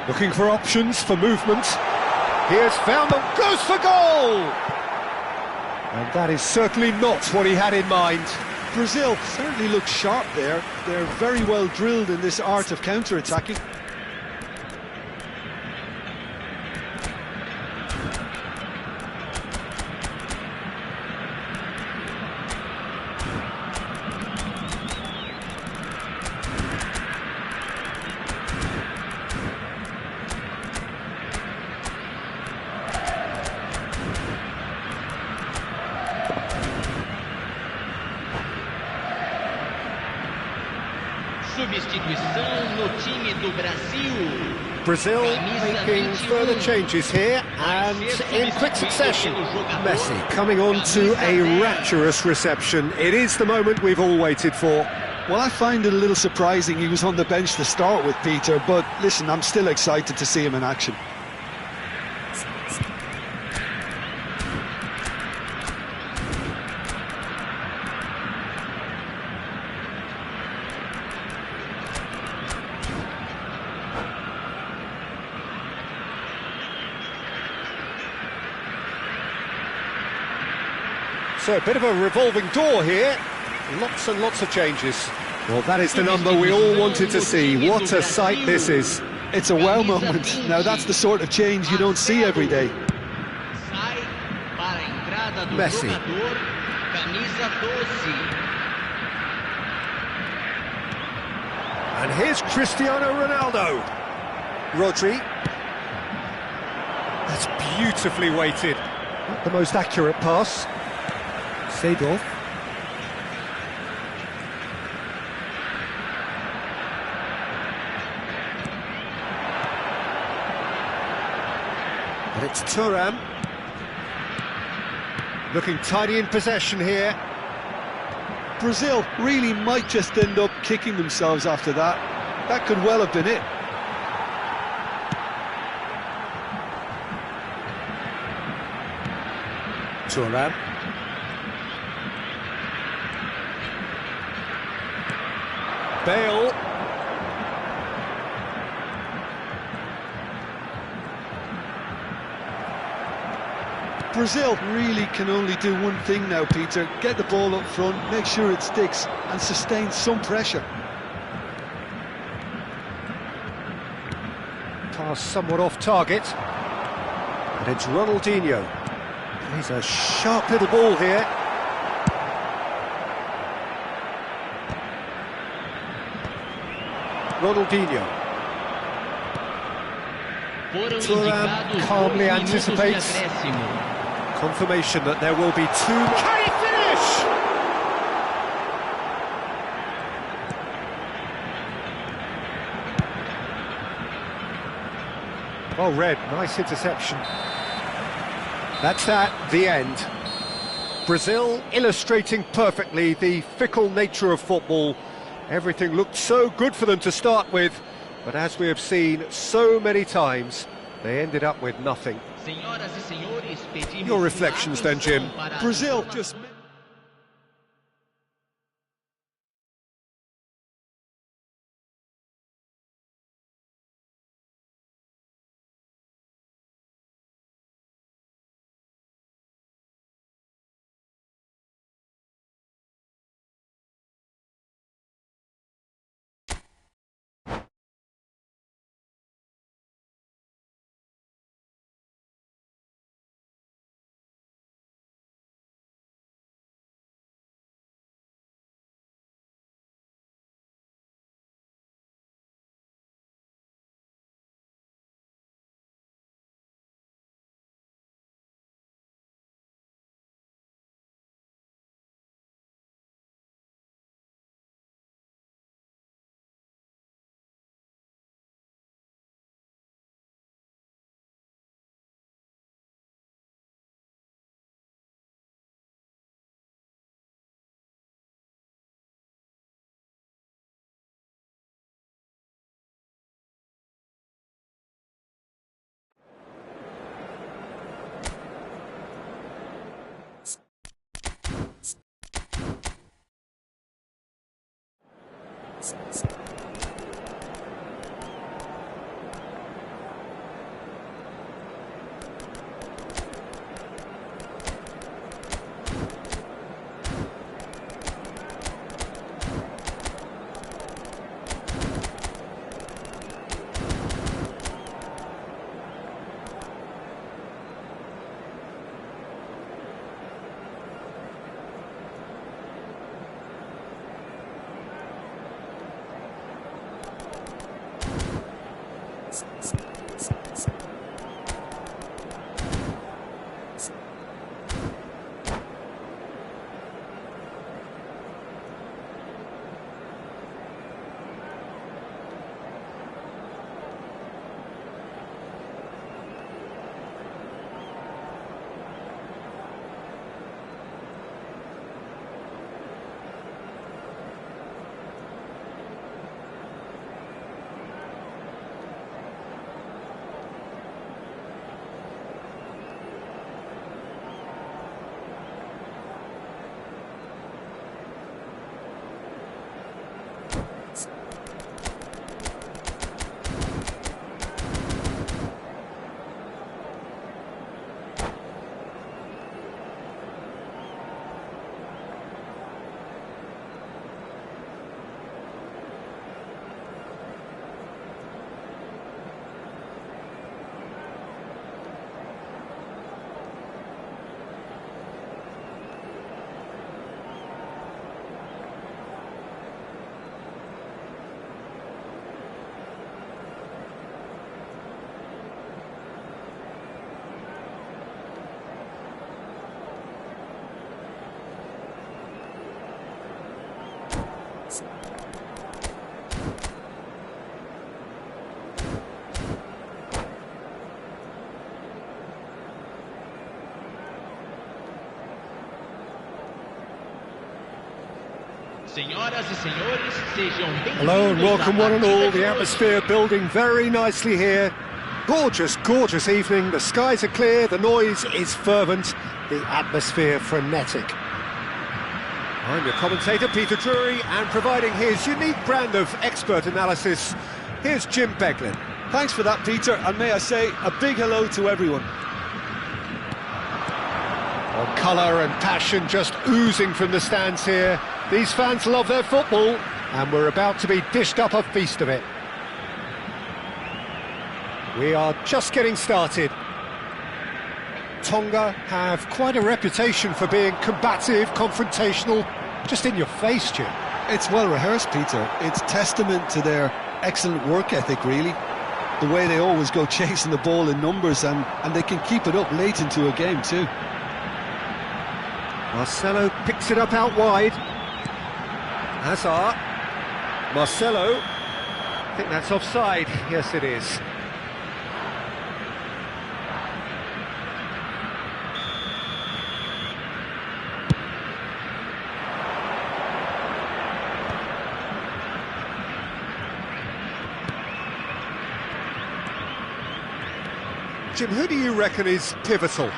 Looking for options for movement. He has found them, goes for goal! And that is certainly not what he had in mind. Brazil certainly look sharp there. They're very well drilled in this art of counter-attacking. Substituição no time do Brasil. Brazil making further changes here, and in quick succession, Messi coming on to a rapturous reception. It is the moment we've all waited for. Well, I find it a little surprising he was on the bench to start with, Peter, but listen, I'm still excited to see him in action. So a bit of a revolving door here, lots and lots of changes. Well, that is the number we all wanted to see. What a sight this is. It's a wow moment. Now that's the sort of change you don't see every day. Messi. And here's Cristiano Ronaldo. Rodri. That's beautifully weighted. Not the most accurate pass. Seedorf. And it's Thuram. Looking tidy in possession here. Brazil really might just end up kicking themselves after that. That could well have been it. Thuram. Bale. Brazil really can only do one thing now, Peter. Get the ball up front, make sure it sticks, and sustain some pressure. Pass somewhat off target. And it's Ronaldinho. He's a sharp little ball here. Ronaldinho. Thuram calmly anticipates. Confirmation that there will be two. Can he finish? Well read, nice interception. That's the end. Brazil illustrating perfectly the fickle nature of football. Everything looked so good for them to start with, but as we have seen so many times, they ended up with nothing. Your reflections then, Jim? Brazil just... Hello and welcome one and all. The atmosphere building very nicely here. Gorgeous, gorgeous evening. The skies are clear, the noise is fervent, the atmosphere frenetic. I'm your commentator, Peter Drury, and providing his unique brand of expert analysis, here's Jim Beglin. Thanks for that, Peter, and may I say a big hello to everyone. Well, colour and passion just oozing from the stands here. These fans love their football, and we're about to be dished up a feast of it. We are just getting started. Tonga have quite a reputation for being combative, confrontational, just in your face, Jim. It's well rehearsed, Peter. It's testament to their excellent work ethic, really. The way they always go chasing the ball in numbers, and they can keep it up late into a game too. Marcelo picks it up out wide. Hazard. Marcelo. I think that's offside. Yes, it is. Jim, who do you reckon is pivotal?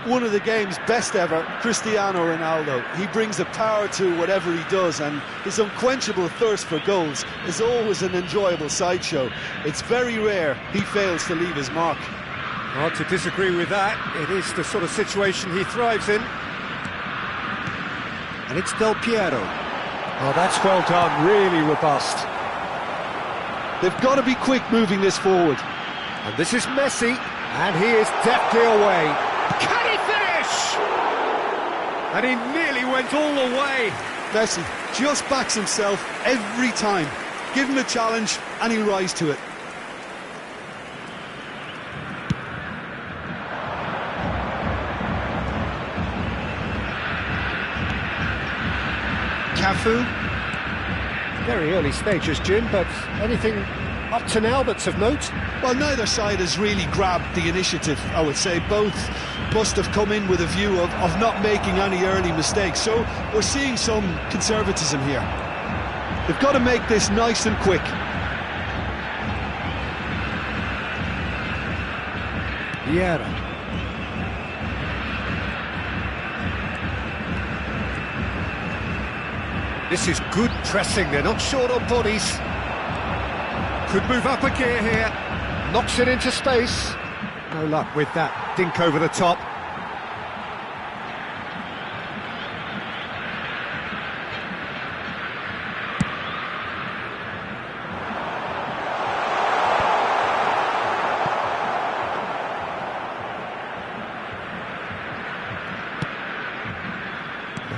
One of the game's best ever, Cristiano Ronaldo. He brings a power to whatever he does, and his unquenchable thirst for goals is always an enjoyable sideshow. It's very rare he fails to leave his mark. Hard to disagree with that. It is the sort of situation he thrives in. And it's Del Piero. Oh, that's well done, really robust. They've got to be quick moving this forward. And this is Messi, and he is deftly away. Can he finish? And he nearly went all the way. Messi just backs himself every time. Give him a challenge and he'll rise to it. Cafu. Very early stages, Jim, but anything up to now that's of note? Well, neither side has really grabbed the initiative, I would say. Both must have come in with a view of not making any early mistakes. So we're seeing some conservatism here. They've got to make this nice and quick. Vieira. This is good pressing, they're not short on bodies. Could move up a gear here. Knocks it into space. No luck with that dink over the top.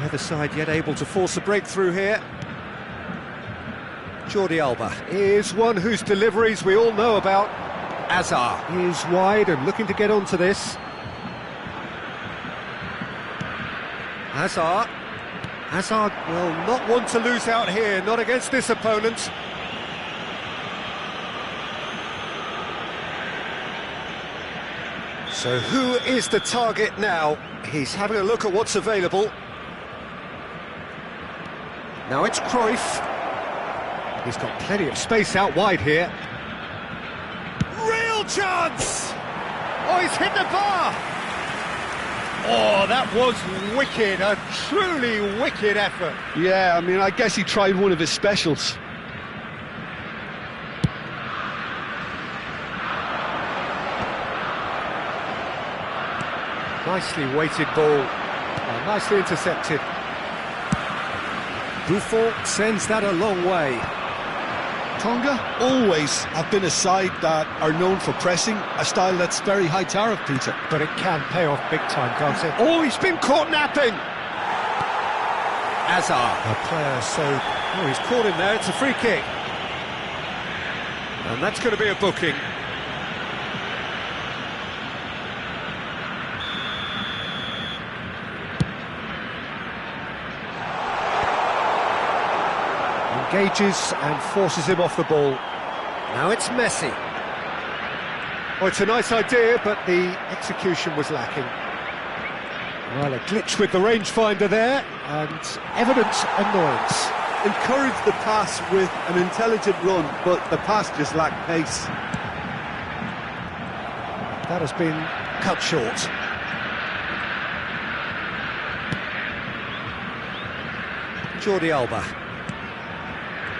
Neither side yet able to force a breakthrough here. Jordi Alba is one whose deliveries we all know about. Hazard is wide and looking to get onto this. Hazard will not want to lose out here, not against this opponent. So who is the target now? He's having a look at what's available. Now it's Cruyff. He's got plenty of space out wide here. Real chance! Oh, he's hit the bar! Oh, that was wicked, a truly wicked effort. Yeah, I mean, I guess he tried one of his specials. Nicely weighted ball, nicely intercepted. Buffon sends that a long way. Tonga always have been a side that are known for pressing, a style that's very high tariff, Peter. But it can pay off big time, can't it? Oh, he's been caught napping! Hazard, a player, he's caught him there, it's a free kick. And that's going to be a booking. Engages and forces him off the ball. Now it's Messi. Oh, it's a nice idea, but the execution was lacking. Well, a glitch with the rangefinder there, and evident annoyance. Encouraged the pass with an intelligent run, but the pass just lacked pace. That has been cut short. Jordi Alba.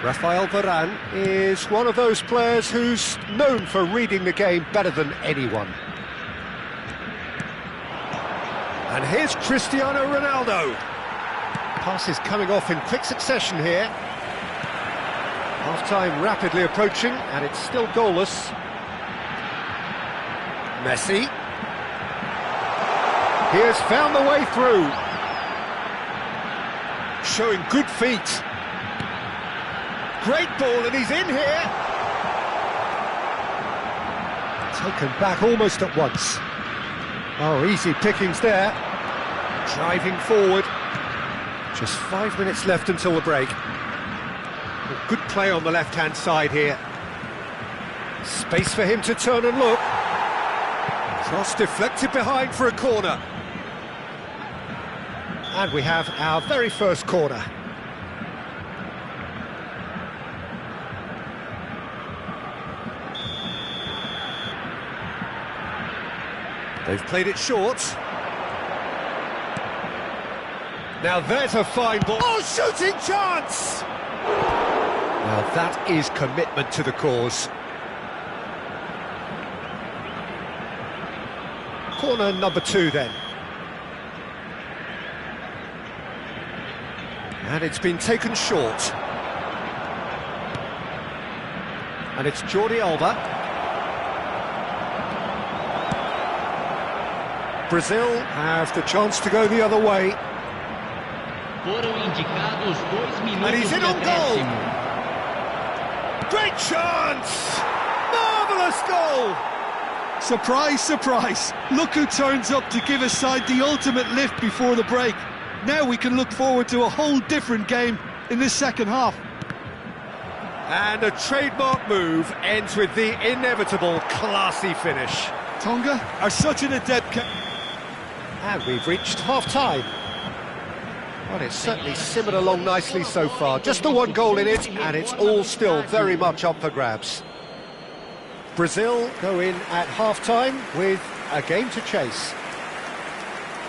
Rafael Varane is one of those players who's known for reading the game better than anyone. And here's Cristiano Ronaldo. Passes coming off in quick succession here. Half-time rapidly approaching, and it's still goalless. Messi. He has found the way through. Showing good feet. Great ball, and he's in here. Taken back almost at once. Oh, easy pickings there. Driving forward. Just 5 minutes left until the break. Good play on the left-hand side here. Space for him to turn and look. Cross deflected behind for a corner. And we have our very first corner. They've played it short. Now there's a fine ball. Oh, shooting chance! Now that is commitment to the cause. Corner number 2 then. And it's been taken short. And it's Jordi Alba. Brazil have the chance to go the other way. Foram indicados 2 minutos And he's in de on goal. acréscimo. Great chance! Marvellous goal! Surprise, surprise. Look who turns up to give his side the ultimate lift before the break. Now we can look forward to a whole different game in this second half. And a trademark move ends with the inevitable classy finish. Tonga are such an adept. And we've reached half-time. Well, it's certainly simmered along nicely so far. Just the 1 goal in it, and it's all still very much up for grabs. Brazil go in at half-time with a game to chase.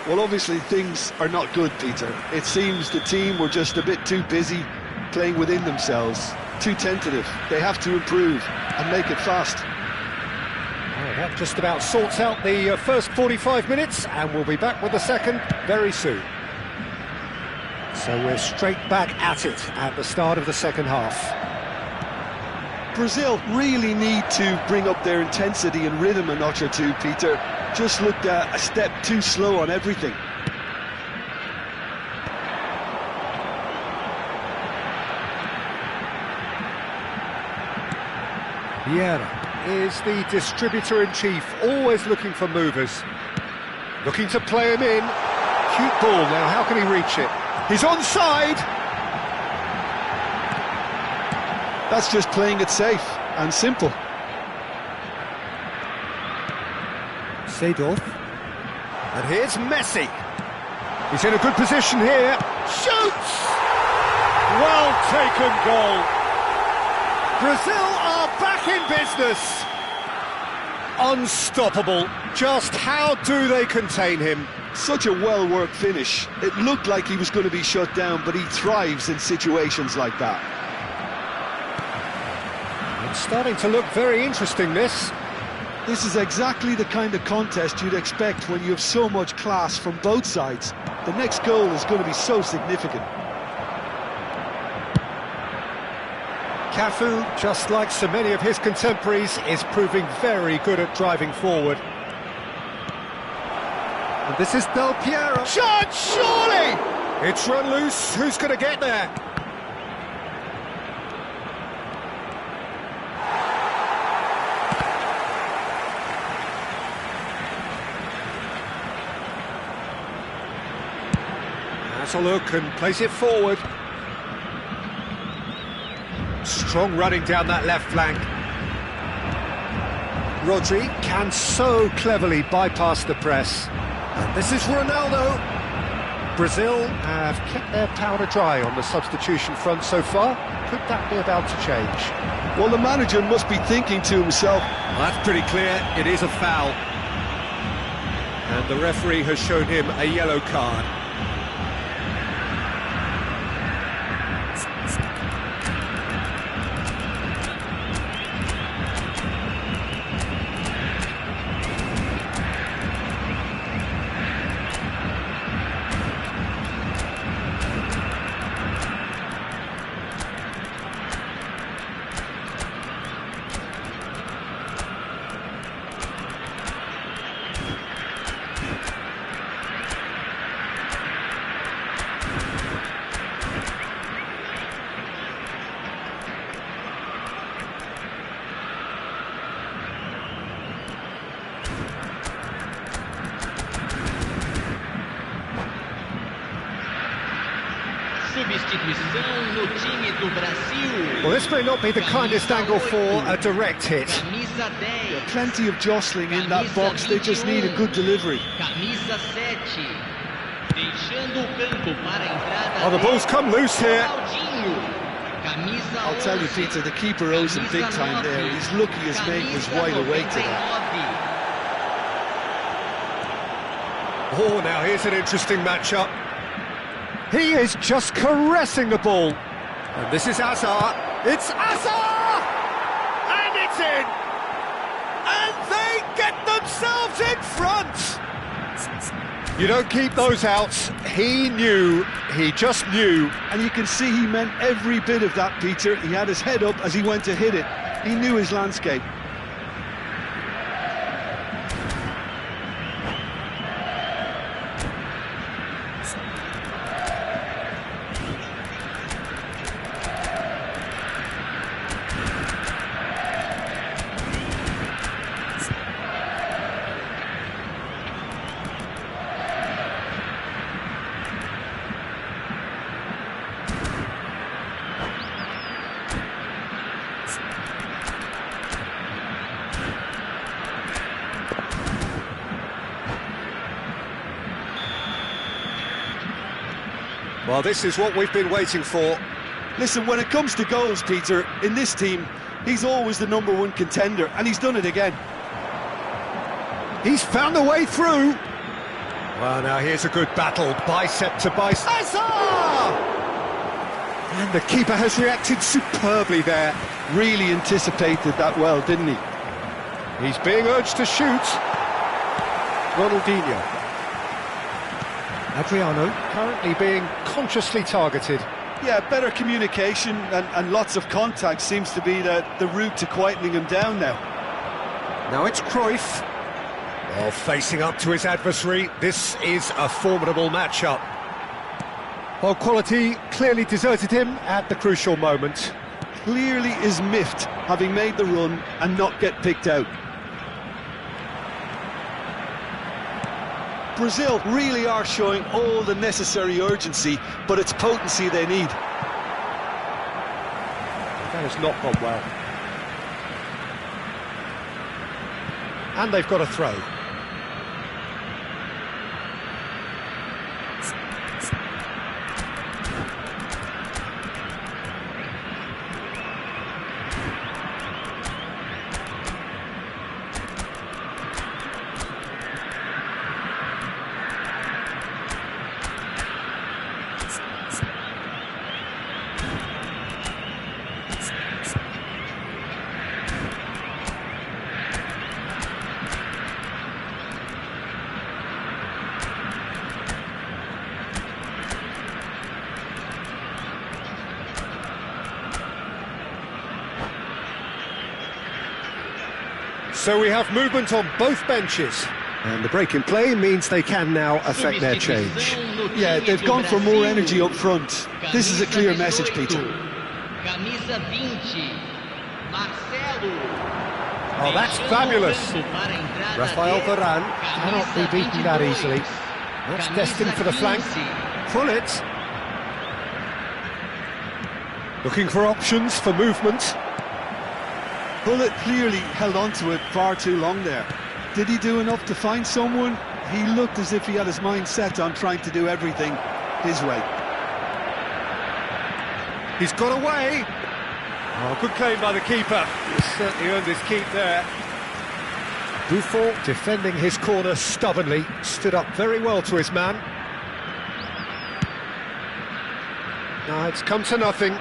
Well, obviously things are not good, Peter. It seems the team were just a bit too busy playing within themselves, too tentative. They have to improve and make it fast. Well, that just about sorts out the first 45 minutes, and we'll be back with the second very soon. So we're straight back at it at the start of the second half. Brazil really need to bring up their intensity and rhythm a notch or two, Peter. Just looked a step too slow on everything. Vieira is the distributor-in-chief, always looking for movers. Looking to play him in. Cute ball now, how can he reach it? He's onside! That's just playing it safe and simple. Seedorf. And here's Messi. He's in a good position here. Shoots! Well taken goal. Brazil are back in business. Unstoppable. Just how do they contain him? Such a well-worked finish. It looked like he was going to be shut down, but he thrives in situations like that. It's starting to look very interesting, this. This is exactly the kind of contest you'd expect when you have so much class from both sides. The next goal is going to be so significant. Cafu, just like so many of his contemporaries, is proving very good at driving forward. And this is Del Piero. Shot, surely! It's run loose. Who's going to get there? Has a look and plays it forward. Strong running down that left flank. Rodri can so cleverly bypass the press. And this is Ronaldo. Brazil have kept their powder dry on the substitution front so far. Could that be about to change? Well, the manager must be thinking to himself, Well, that's pretty clear. It is a foul. And the referee has shown him a yellow card. Substituição no time do Brasil. Well, this may not be the kindest angle for a direct hit. Camisa 10. plenty of jostling in that box, they just need a good delivery. Camisa 7. Deixando o campo para a entrada. Oh, the ball's come loose here. Claudinho. Camisa I'll tell you, 11. Peter, the keeper owes him big time there. He's lucky his mate was wide awake to that. Oh, now here's an interesting matchup. He is just caressing the ball. And this is Hazard. It's Hazard! And it's in! And they get themselves in front! You don't keep those outs. He knew, he just knew. And you can see he meant every bit of that, Peter. He had his head up as he went to hit it. He knew his landscape. Well, this is what we've been waiting for. Listen, when it comes to goals, Peter, in this team, he's always the #1 contender, and he's done it again. He's found a way through. Well, now here's a good battle, bicep to bicep. Hazard! And the keeper has reacted superbly there. Really anticipated that well, didn't he? He's being urged to shoot. Ronaldinho. Adriano currently being consciously targeted. Yeah, better communication and lots of contact seems to be the route to quietening him down now. Now it's Cruyff. Well, facing up to his adversary, this is a formidable matchup. Well, quality clearly deserted him at the crucial moment. Clearly is miffed, having made the run and not get picked out. Brazil really are showing all the necessary urgency, but it's potency they need. That has not gone well. And they've got a throw. So we have movement on both benches. And the break in play means they can now affect their change. Yeah, they've gone for more energy up front. This is a clear message, Peter. Camisa 20, Marcelo. Oh, that's fabulous. Rafael Varane cannot be beaten that easily. That's destined for the flank. Pullet. Looking for options for movement. Pullet clearly held on to it far too long there. Did he do enough to find someone? He looked as if he had his mind set on trying to do everything his way. He's got away. Oh, good claim by the keeper. He's certainly earned his keep there. Buffon, defending his corner stubbornly, stood up very well to his man. Now it's come to nothing.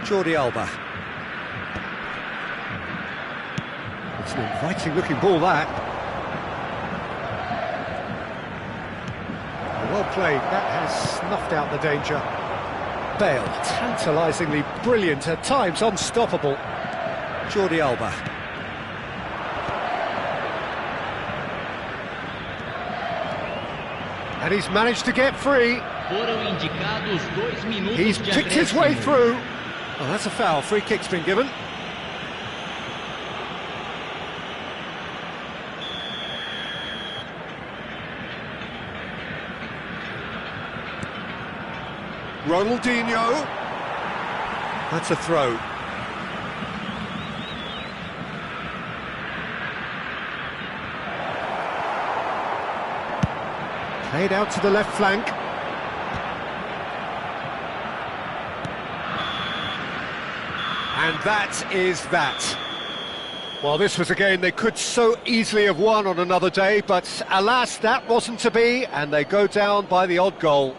Jordi Alba. It's an inviting looking ball, that. Well played, that has snuffed out the danger. Bale, tantalisingly brilliant, at times unstoppable. Jordi Alba. And he's managed to get free. He's picked his way through. Oh, that's a foul. Free kick's been given. Ronaldinho. That's a throw. Played out to the left flank. And that is that. Well, this was a game they could so easily have won on another day, but alas, that wasn't to be, and they go down by the odd goal.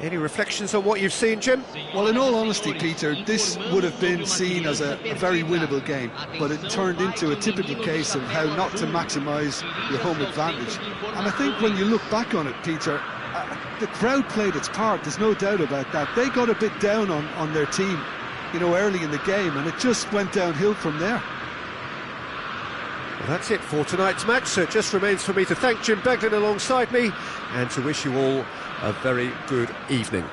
Any reflections on what you've seen, Jim? Well, in all honesty, Peter, this would have been seen as a very winnable game, but it turned into a typical case of how not to maximise your home advantage. And I think when you look back on it, Peter, the crowd played its part, there's no doubt about that. They got a bit down on their team, you know, early in the game, and it just went downhill from there. Well, that's it for tonight's match, so it just remains for me to thank Jim Beglin alongside me and to wish you all a very good evening.